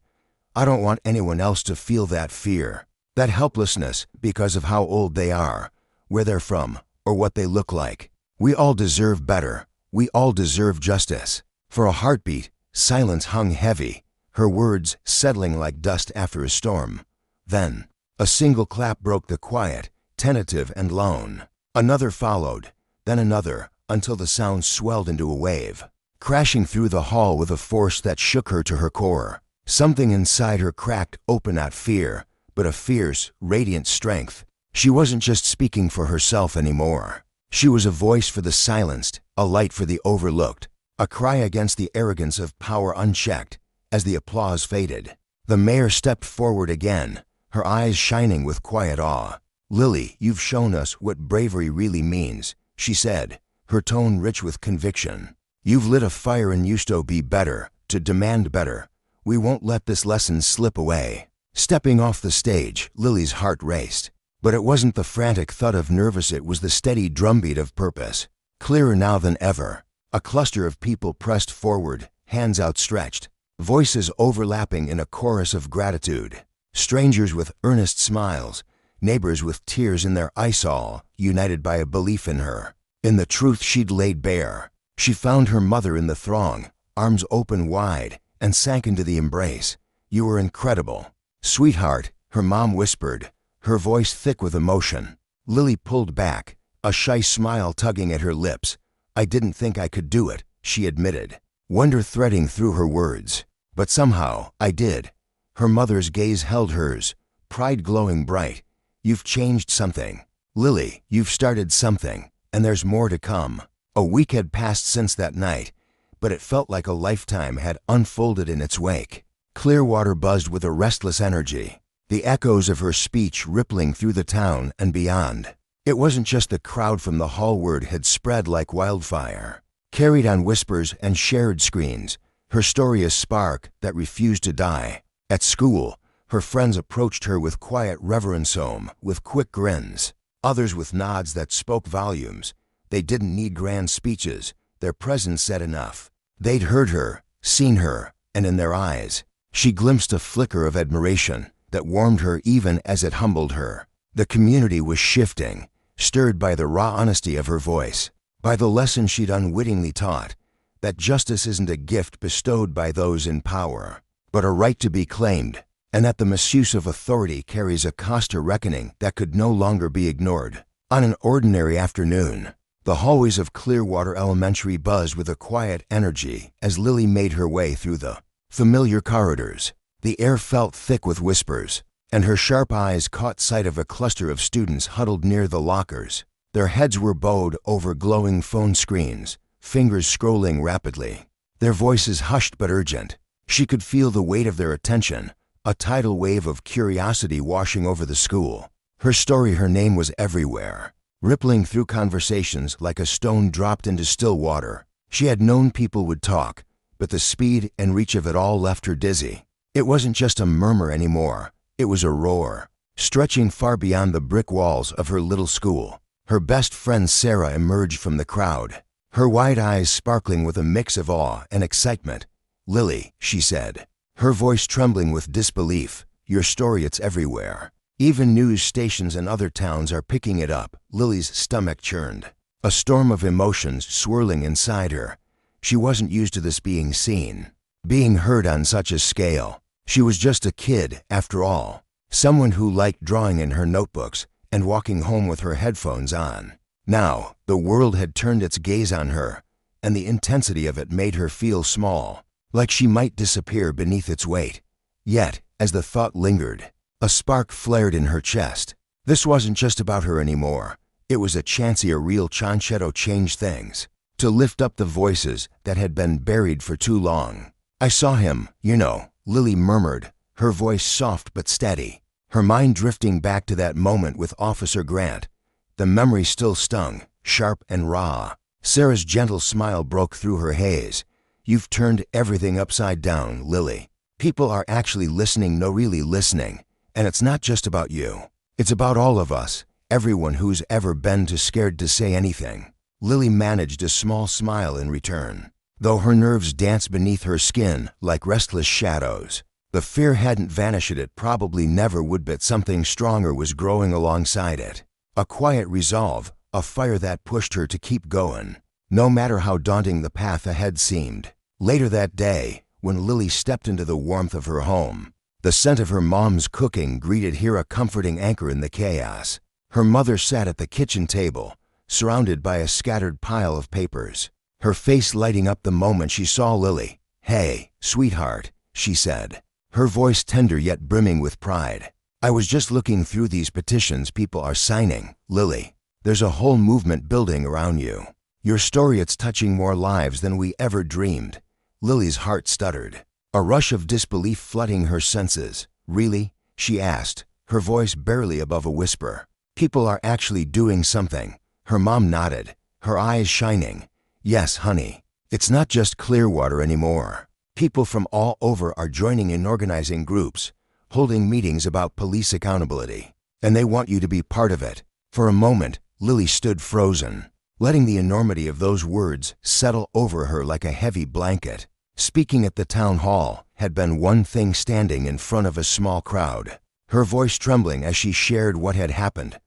I don't want anyone else to feel that fear." That helplessness because of how old they are, where they're from, or what they look like. We all deserve better. We all deserve justice. For a heartbeat, silence hung heavy, her words settling like dust after a storm. Then, a single clap broke the quiet, tentative and lone. Another followed, then another, until the sound swelled into a wave, crashing through the hall with a force that shook her to her core. Something inside her cracked open, not fear, but a fierce, radiant strength. She wasn't just speaking for herself anymore. She was a voice for the silenced, a light for the overlooked, a cry against the arrogance of power unchecked. As the applause faded, the mayor stepped forward again, her eyes shining with quiet awe. "Lily, you've shown us what bravery really means," she said, her tone rich with conviction. "You've lit a fire in us to be better, to demand better. We won't let this lesson slip away." Stepping off the stage, Lily's heart raced. But it wasn't the frantic thud of nervous, it was the steady drumbeat of purpose. Clearer now than ever, a cluster of people pressed forward, hands outstretched, voices overlapping in a chorus of gratitude. Strangers with earnest smiles, neighbors with tears in their eyes, all united by a belief in her, in the truth she'd laid bare. She found her mother in the throng, arms open wide, and sank into the embrace. "You were incredible, sweetheart," her mom whispered, her voice thick with emotion. Lily pulled back, a shy smile tugging at her lips. "I didn't think I could do it," she admitted, wonder threading through her words. "But somehow, I did." Her mother's gaze held hers, pride glowing bright. "You've changed something. Lily, you've started something, and there's more to come." A week had passed since that night, but it felt like a lifetime had unfolded in its wake. Clearwater buzzed with a restless energy, the echoes of her speech rippling through the town and beyond. It wasn't just the crowd from the hall, word had spread like wildfire, carried on whispers and shared screens, her story a spark that refused to die. At school, her friends approached her with quiet reverence, some with quick grins, others with nods that spoke volumes. They didn't need grand speeches, their presence said enough. They'd heard her, seen her, and in their eyes, she glimpsed a flicker of admiration that warmed her even as it humbled her. The community was shifting, stirred by the raw honesty of her voice, by the lesson she'd unwittingly taught, that justice isn't a gift bestowed by those in power, but a right to be claimed, and that the misuse of authority carries a cost to reckoning that could no longer be ignored. On an ordinary afternoon, the hallways of Clearwater Elementary buzzed with a quiet energy as Lily made her way through the familiar corridors. The air felt thick with whispers, and her sharp eyes caught sight of a cluster of students huddled near the lockers. Their heads were bowed over glowing phone screens, fingers scrolling rapidly, their voices hushed but urgent. She could feel the weight of their attention, a tidal wave of curiosity washing over the school. Her story, her name was everywhere, rippling through conversations like a stone dropped into still water. She had known people would talk, but the speed and reach of it all left her dizzy. It wasn't just a murmur anymore, it was a roar, stretching far beyond the brick walls of her little school. Her best friend Sarah emerged from the crowd, her wide eyes sparkling with a mix of awe and excitement. "Lily," she said, her voice trembling with disbelief, "your story, it's everywhere. Even news stations in other towns are picking it up." Lily's stomach churned, a storm of emotions swirling inside her. She wasn't used to this, being seen, being heard on such a scale. She was just a kid, after all, someone who liked drawing in her notebooks and walking home with her headphones on. Now, the world had turned its gaze on her, and the intensity of it made her feel small, like she might disappear beneath its weight. Yet, as the thought lingered, a spark flared in her chest. This wasn't just about her anymore. It was a chance, a real chance to change things, to lift up the voices that had been buried for too long. "I saw him, you know," Lily murmured, her voice soft but steady, her mind drifting back to that moment with Officer Grant. The memory still stung, sharp and raw. Sarah's gentle smile broke through her haze. "You've turned everything upside down, Lily. People are actually listening, no, really listening. And it's not just about you. It's about all of us, everyone who's ever been too scared to say anything." Lily managed a small smile in return, though her nerves danced beneath her skin like restless shadows. The fear hadn't vanished, it probably never would, but something stronger was growing alongside it. A quiet resolve, a fire that pushed her to keep going, no matter how daunting the path ahead seemed. Later that day, when Lily stepped into the warmth of her home, the scent of her mom's cooking greeted her, a comforting anchor in the chaos. Her mother sat at the kitchen table, surrounded by a scattered pile of papers, her face lighting up the moment she saw Lily. "Hey, sweetheart," she said, her voice tender yet brimming with pride. "I was just looking through these petitions people are signing, Lily. There's a whole movement building around you. Your story, it's touching more lives than we ever dreamed." Lily's heart stuttered, a rush of disbelief flooding her senses. "Really?" she asked, her voice barely above a whisper. "People are actually doing something?" Her mom nodded, her eyes shining. "Yes, honey. It's not just Clearwater anymore. People from all over are joining in, organizing groups, holding meetings about police accountability, and they want you to be part of it." For a moment, Lily stood frozen, letting the enormity of those words settle over her like a heavy blanket. Speaking at the town hall had been one thing, standing in front of a small crowd, her voice trembling as she shared what had happened.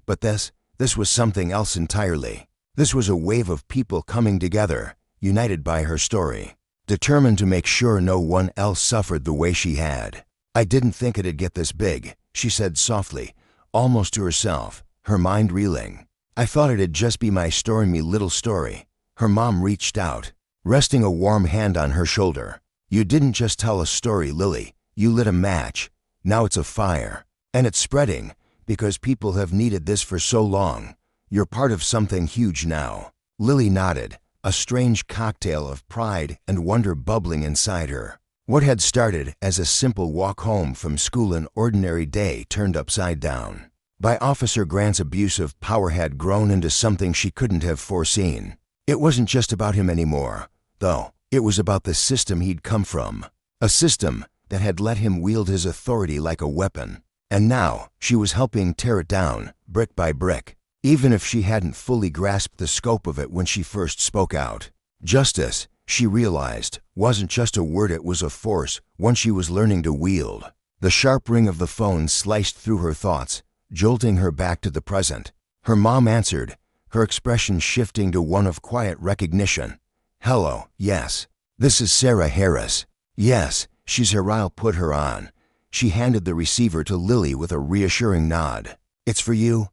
But this was something else entirely. This was a wave of people coming together, united by her story, determined to make sure no one else suffered the way she had. "I didn't think it'd get this big," she said softly, almost to herself, her mind reeling. "I thought it'd just be my story, me little story." Her mom reached out, resting a warm hand on her shoulder. "You didn't just tell a story, Lily. You lit a match. Now it's a fire. And it's spreading, because people have needed this for so long. You're part of something huge now." Lily nodded, a strange cocktail of pride and wonder bubbling inside her. What had started as a simple walk home from school, an ordinary day, turned upside down by Officer Grant's abuse of power, had grown into something she couldn't have foreseen. It wasn't just about him anymore, though. It was about the system he'd come from, a system that had let him wield his authority like a weapon. And now she was helping tear it down, brick by brick, even if she hadn't fully grasped the scope of it when she first spoke out. Justice, she realized, wasn't just a word, it was a force, one she was learning to wield. The sharp ring of the phone sliced through her thoughts, jolting her back to the present. Her mom answered, her expression shifting to one of quiet recognition. "Hello, yes. This is Sarah Harris." "Yes, she's here, I'll put her on." She handed the receiver to Lily with a reassuring nod. "It's for you?"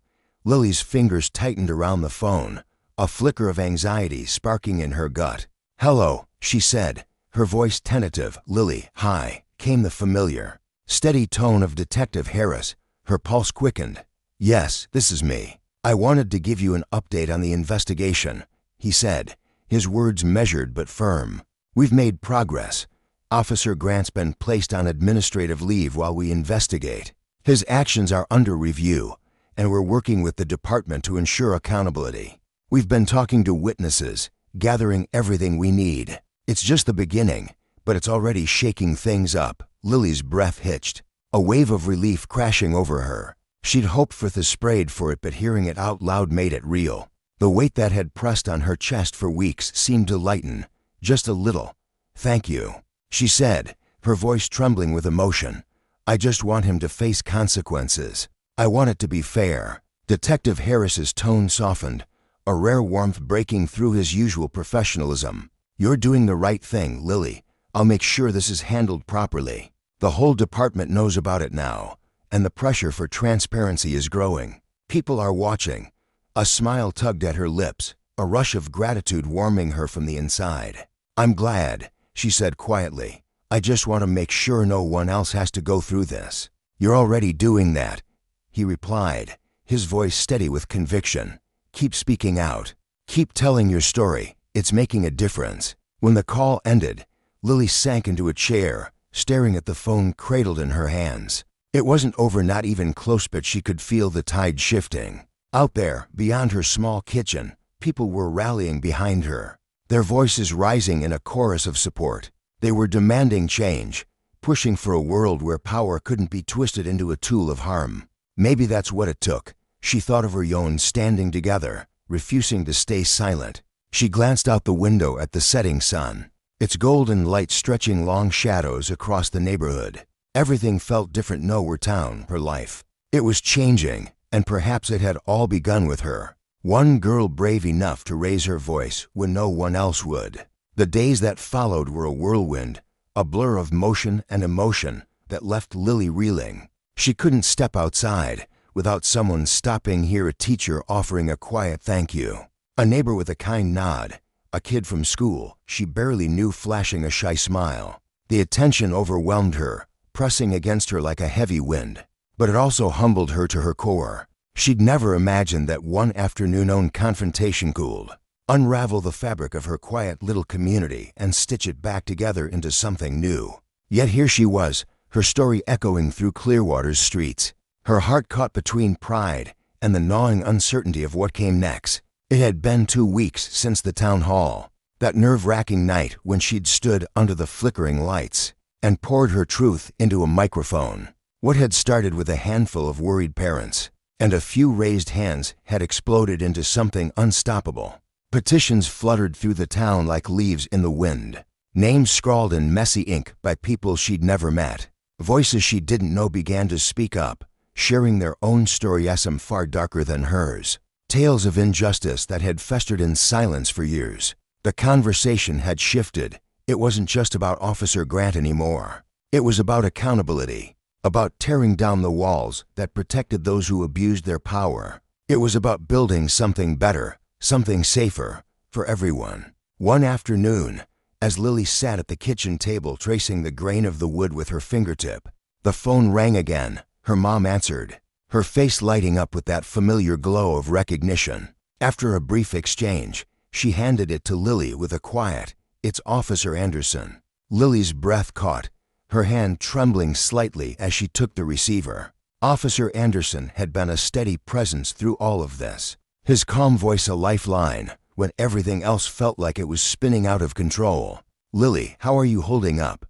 Lily's fingers tightened around the phone, a flicker of anxiety sparking in her gut. "Hello," she said, her voice tentative. "Lily." "Hi," came the familiar, steady tone of Detective Harris. Her pulse quickened. "Yes, this is me. I wanted to give you an update on the investigation," he said, his words measured but firm. "We've made progress. Officer Grant's been placed on administrative leave while we investigate. His actions are under review, and we're working with the department to ensure accountability. We've been talking to witnesses, gathering everything we need. It's just the beginning, but it's already shaking things up." Lily's breath hitched, a wave of relief crashing over her. She'd hoped for the sprayed for it, but hearing it out loud made it real. The weight that had pressed on her chest for weeks seemed to lighten, just a little. "Thank you," she said, her voice trembling with emotion. "I just want him to face consequences. I want it to be fair." Detective Harris's tone softened, a rare warmth breaking through his usual professionalism. "You're doing the right thing, Lily. I'll make sure this is handled properly. The whole department knows about it now, and the pressure for transparency is growing. People are watching." A smile tugged at her lips, a rush of gratitude warming her from the inside. "I'm glad," she said quietly. "I just want to make sure no one else has to go through this." "You're already doing that," he replied, his voice steady with conviction. "Keep speaking out. Keep telling your story. It's making a difference." When the call ended, Lily sank into a chair, staring at the phone cradled in her hands. It wasn't over, not even close, but she could feel the tide shifting. Out there, beyond her small kitchen, people were rallying behind her, their voices rising in a chorus of support. They were demanding change, pushing for a world where power couldn't be twisted into a tool of harm. Maybe that's what it took. She thought of her own standing together, refusing to stay silent. She glanced out the window at the setting sun. its golden light stretching long shadows across the neighborhood. Everything felt different nowhere town, her life. It was changing, and perhaps it had all begun with her. One girl brave enough to raise her voice when no one else would. The days that followed were a whirlwind, a blur of motion and emotion that left Lily reeling. She couldn't step outside without someone stopping, hear a teacher offering a quiet thank you, a neighbor with a kind nod, a kid from school she barely knew flashing a shy smile. The attention overwhelmed her, pressing against her like a heavy wind. But it also humbled her to her core. She'd never imagined that one afternoon-own confrontation could unravel the fabric of her quiet little community and stitch it back together into something new. Yet here she was, her story echoing through Clearwater's streets, her heart caught between pride and the gnawing uncertainty of what came next. It had been 2 weeks since the town hall, that nerve-wracking night when she'd stood under the flickering lights and poured her truth into a microphone. What had started with a handful of worried parents and a few raised hands had exploded into something unstoppable. Petitions fluttered through the town like leaves in the wind, names scrawled in messy ink by people she'd never met. Voices she didn't know began to speak up, sharing their own story, some far darker than hers. Tales of injustice that had festered in silence for years. The conversation had shifted. It wasn't just about Officer Grant anymore. It was about accountability, about tearing down the walls that protected those who abused their power. It was about building something better, something safer, for everyone. One afternoon, as Lily sat at the kitchen table tracing the grain of the wood with her fingertip, the phone rang again. Her mom answered, her face lighting up with that familiar glow of recognition. After a brief exchange, she handed it to Lily with a quiet, "It's Officer Anderson." Lily's breath caught, her hand trembling slightly as she took the receiver. Officer Anderson had been a steady presence through all of this, his calm voice a lifeline when everything else felt like it was spinning out of control. "Lily, how are you holding up?"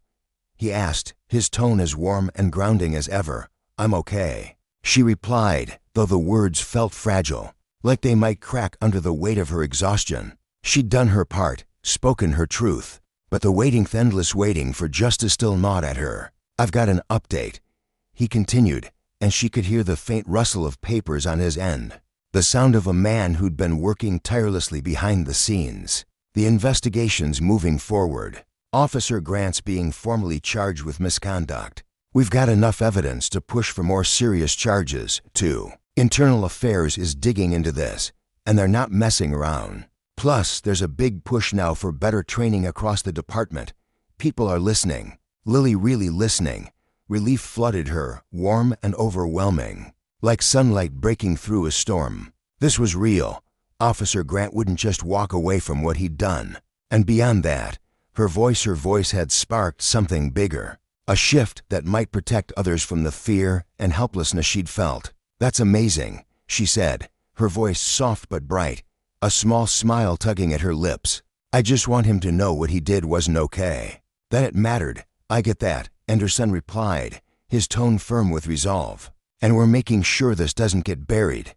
he asked, his tone as warm and grounding as ever. "I'm okay," she replied, though the words felt fragile, like they might crack under the weight of her exhaustion. She'd done her part, spoken her truth, but the waiting, endless waiting for justice still gnawed at her. "I've got an update," he continued, and she could hear the faint rustle of papers on his end, the sound of a man who'd been working tirelessly behind the scenes. "The investigation's moving forward. Officer Grant's being formally charged with misconduct. We've got enough evidence to push for more serious charges, too. Internal Affairs is digging into this, and they're not messing around. Plus, there's a big push now for better training across the department. People are listening." Lily really listening. Relief flooded her, warm and overwhelming, like sunlight breaking through a storm. This was real. Officer Grant wouldn't just walk away from what he'd done. And beyond that, her voice had sparked something bigger, a shift that might protect others from the fear and helplessness she'd felt. "That's amazing," she said, her voice soft but bright, a small smile tugging at her lips. "I just want him to know what he did wasn't okay. That it mattered." "I get that," Anderson replied, his tone firm with resolve. "And we're making sure this doesn't get buried.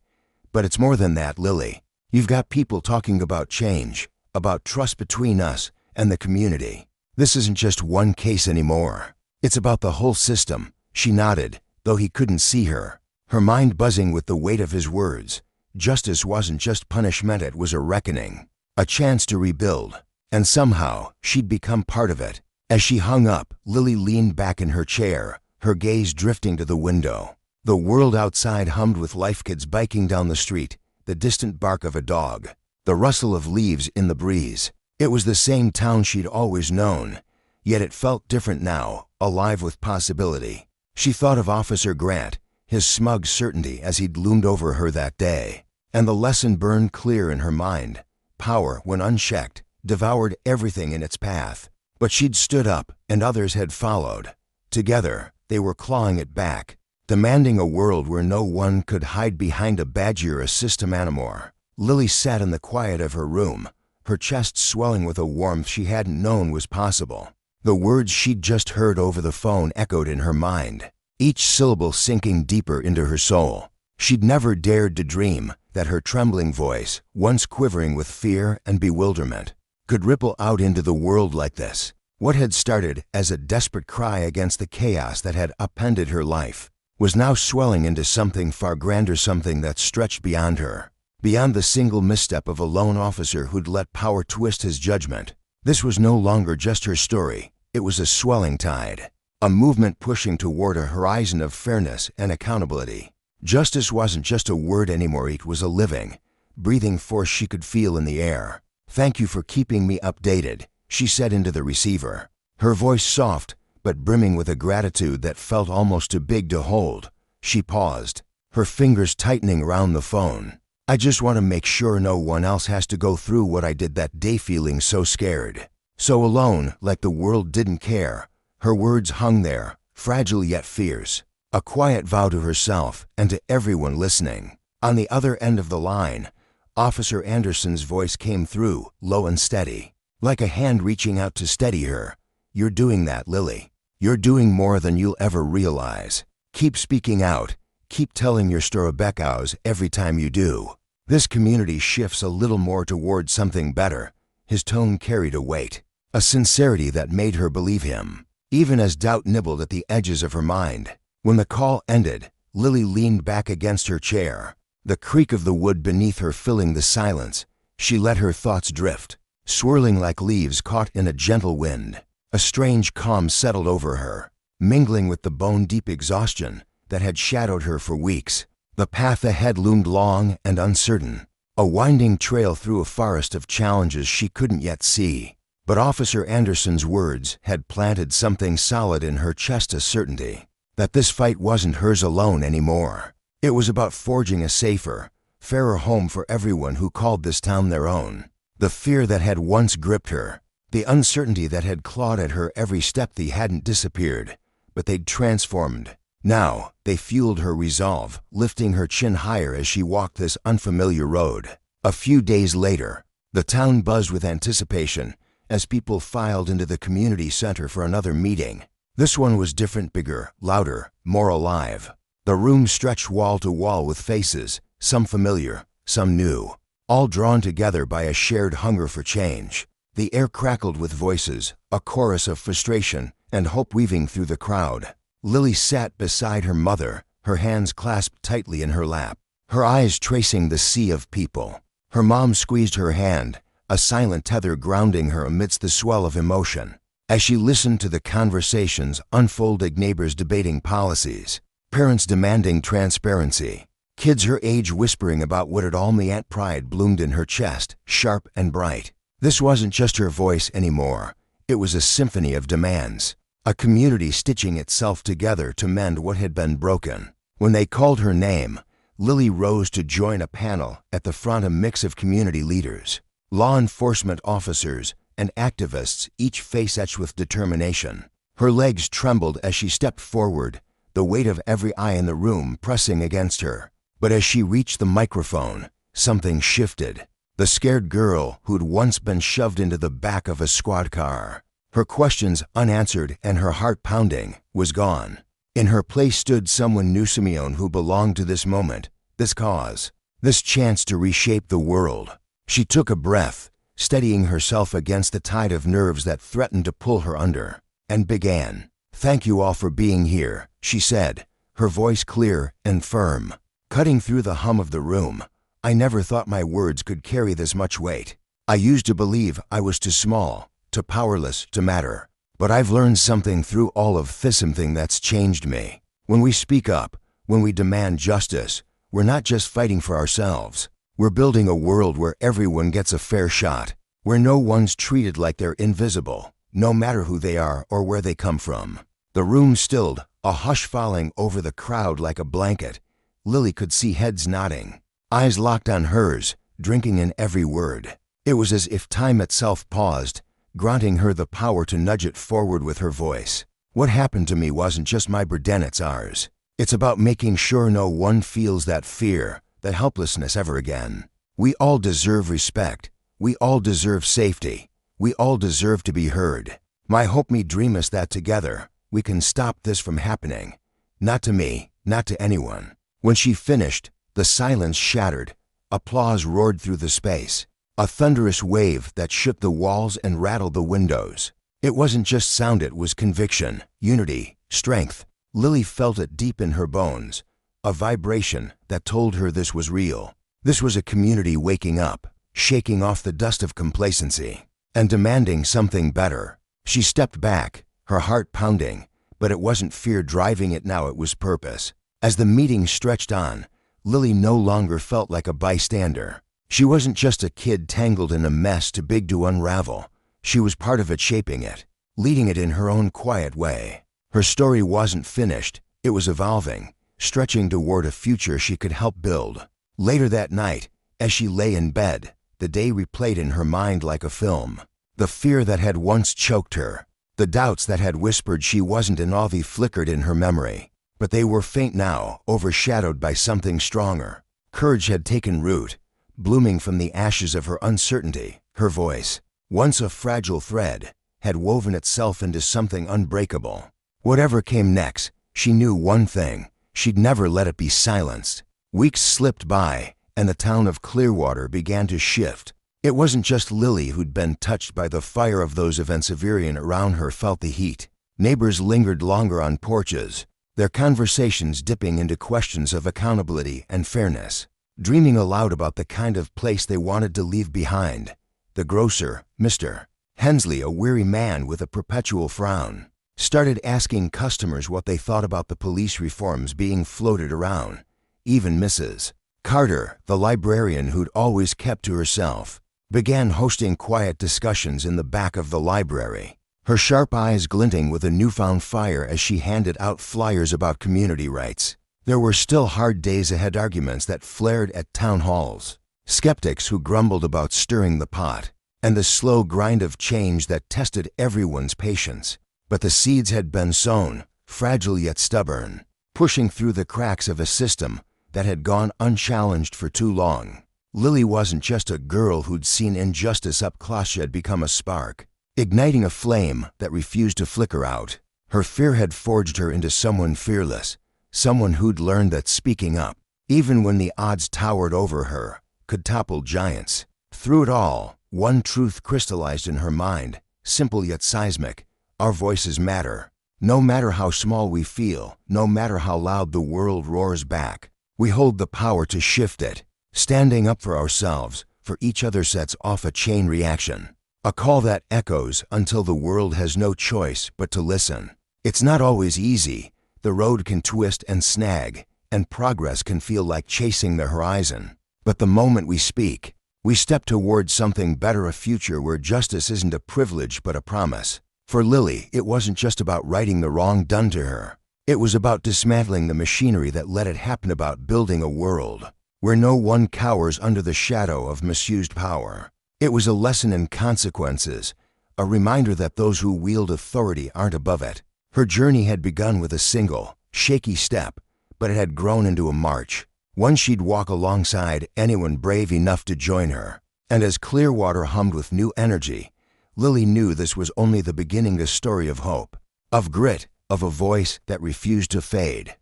But it's more than that, Lily. You've got people talking about change, about trust between us and the community. This isn't just one case anymore. It's about the whole system." She nodded, though he couldn't see her, her mind buzzing with the weight of his words. Justice wasn't just punishment, it was a reckoning, a chance to rebuild. And somehow, she'd become part of it. As she hung up, Lily leaned back in her chair, her gaze drifting to the window. The world outside hummed with life, kids biking down the street, the distant bark of a dog, the rustle of leaves in the breeze. It was the same town she'd always known, yet it felt different now, alive with possibility. She thought of Officer Grant, his smug certainty as he'd loomed over her that day, and the lesson burned clear in her mind. Power, when unchecked, devoured everything in its path. But she'd stood up, and others had followed. Together, they were clawing it back, demanding a world where no one could hide behind a badge or a system anymore. Lily sat in the quiet of her room, her chest swelling with a warmth she hadn't known was possible. The words she'd just heard over the phone echoed in her mind, each syllable sinking deeper into her soul. She'd never dared to dream that her trembling voice, once quivering with fear and bewilderment, could ripple out into the world like this. What had started as a desperate cry against the chaos that had upended her life was now swelling into something far grander, something that stretched beyond her, beyond the single misstep of a lone officer who'd let power twist his judgment. This was no longer just her story. It was a swelling tide, a movement pushing toward a horizon of fairness and accountability. Justice wasn't just a word anymore, it was a living, breathing force she could feel in the air. "Thank you for keeping me updated," she said into the receiver, her voice soft but brimming with a gratitude that felt almost too big to hold. She paused, her fingers tightening around the phone. "I just want to make sure no one else has to go through what I did that day, feeling so scared, so alone, like the world didn't care." Her words hung there, fragile yet fierce, a quiet vow to herself and to everyone listening. On the other end of the line, Officer Anderson's voice came through, low and steady, like a hand reaching out to steady her. "You're doing that, Lily. You're doing more than you'll ever realize. Keep speaking out. Keep telling your story, Beckows, every time you do. This community shifts a little more toward something better." His tone carried a weight, a sincerity that made her believe him, even as doubt nibbled at the edges of her mind. When the call ended, Lily leaned back against her chair, the creak of the wood beneath her filling the silence. She let her thoughts drift, swirling like leaves caught in a gentle wind. A strange calm settled over her, mingling with the bone-deep exhaustion that had shadowed her for weeks. The path ahead loomed long and uncertain, a winding trail through a forest of challenges she couldn't yet see. But Officer Anderson's words had planted something solid in her chest, a certainty that this fight wasn't hers alone anymore. It was about forging a safer, fairer home for everyone who called this town their own. The fear that had once gripped her, the uncertainty that had clawed at her every step, they hadn't disappeared, but they'd transformed. Now, they fueled her resolve, lifting her chin higher as she walked this unfamiliar road. A few days later, the town buzzed with anticipation as people filed into the community center for another meeting. This one was different, bigger, louder, more alive. The room stretched wall to wall with faces, some familiar, some new, all drawn together by a shared hunger for change. The air crackled with voices, a chorus of frustration and hope weaving through the crowd. Lily sat beside her mother, her hands clasped tightly in her lap, her eyes tracing the sea of people. Her mom squeezed her hand, a silent tether grounding her amidst the swell of emotion. As she listened to the conversations unfolding, neighbors debating policies, parents demanding transparency, kids her age whispering about what it all meant, pride bloomed in her chest, sharp and bright. This wasn't just her voice anymore. It was a symphony of demands, a community stitching itself together to mend what had been broken. When they called her name, Lily rose to join a panel at the front, a mix of community leaders, law enforcement officers, and activists, each face etched with determination. Her legs trembled as she stepped forward, the weight of every eye in the room pressing against her. But as she reached the microphone, something shifted. The scared girl who'd once been shoved into the back of a squad car, her questions unanswered and her heart pounding, was gone. In her place stood someone new, Simeon, who belonged to this moment, this cause, this chance to reshape the world. She took a breath, steadying herself against the tide of nerves that threatened to pull her under, and began. "Thank you all for being here," she said, her voice clear and firm, cutting through the hum of the room. "I never thought my words could carry this much weight. I used to believe I was too small, too powerless to matter. But I've learned something through all of this, something that's changed me. When we speak up, when we demand justice, we're not just fighting for ourselves. We're building a world where everyone gets a fair shot, where no one's treated like they're invisible, no matter who they are or where they come from." The room stilled, a hush falling over the crowd like a blanket. Lily could see heads nodding, eyes locked on hers, drinking in every word. It was as if time itself paused, granting her the power to nudge it forward with her voice. "What happened to me wasn't just my burden, it's ours. It's about making sure no one feels that fear, that helplessness ever again. We all deserve respect. We all deserve safety. We all deserve to be heard. My hope, me dream is that together, we can stop this from happening. Not to me, not to anyone." When she finished, the silence shattered. Applause roared through the space. A thunderous wave that shook the walls and rattled the windows. It wasn't just sound, it was conviction, unity, strength. Lily felt it deep in her bones, a vibration that told her this was real. This was a community waking up, shaking off the dust of complacency, and demanding something better. She stepped back, her heart pounding, but it wasn't fear driving it now, it was purpose. As the meeting stretched on, Lily no longer felt like a bystander. She wasn't just a kid tangled in a mess too big to unravel. She was part of it, shaping it, leading it in her own quiet way. Her story wasn't finished, it was evolving, stretching toward a future she could help build. Later that night, as she lay in bed, the day replayed in her mind like a film. The fear that had once choked her, the doubts that had whispered she wasn't enough flickered in her memory. But they were faint now, overshadowed by something stronger. Courage had taken root, blooming from the ashes of her uncertainty. Her voice, once a fragile thread, had woven itself into something unbreakable. Whatever came next, she knew one thing: she'd never let it be silenced. Weeks slipped by, and the town of Clearwater began to shift. It wasn't just Lily who'd been touched by the fire of those events. Everyone around her felt the heat. Neighbors lingered longer on porches, their conversations dipping into questions of accountability and fairness, dreaming aloud about the kind of place they wanted to leave behind. The grocer, Mr. Hensley, a weary man with a perpetual frown, started asking customers what they thought about the police reforms being floated around. Even Mrs. Carter, the librarian who'd always kept to herself, began hosting quiet discussions in the back of the library, her sharp eyes glinting with a newfound fire as she handed out flyers about community rights. There were still hard days ahead, arguments that flared at town halls, skeptics who grumbled about stirring the pot, and the slow grind of change that tested everyone's patience. But the seeds had been sown, fragile yet stubborn, pushing through the cracks of a system that had gone unchallenged for too long. Lily wasn't just a girl who'd seen injustice up close. She had become a spark, igniting a flame that refused to flicker out. Her fear had forged her into someone fearless, someone who'd learned that speaking up, even when the odds towered over her, could topple giants. Through it all, one truth crystallized in her mind, simple yet seismic: our voices matter. No matter how small we feel, no matter how loud the world roars back, we hold the power to shift it. Standing up for ourselves, for each other, sets off a chain reaction, a call that echoes until the world has no choice but to listen. It's not always easy. The road can twist and snag, and progress can feel like chasing the horizon. But the moment we speak, we step towards something better, a future where justice isn't a privilege but a promise. For Lily, it wasn't just about righting the wrong done to her. It was about dismantling the machinery that let it happen, about building a world where no one cowers under the shadow of misused power. It was a lesson in consequences, a reminder that those who wield authority aren't above it. Her journey had begun with a single, shaky step, but it had grown into a march, one she'd walk alongside anyone brave enough to join her. And as Clearwater hummed with new energy, Lily knew this was only the beginning, a story of hope, of grit, of a voice that refused to fade.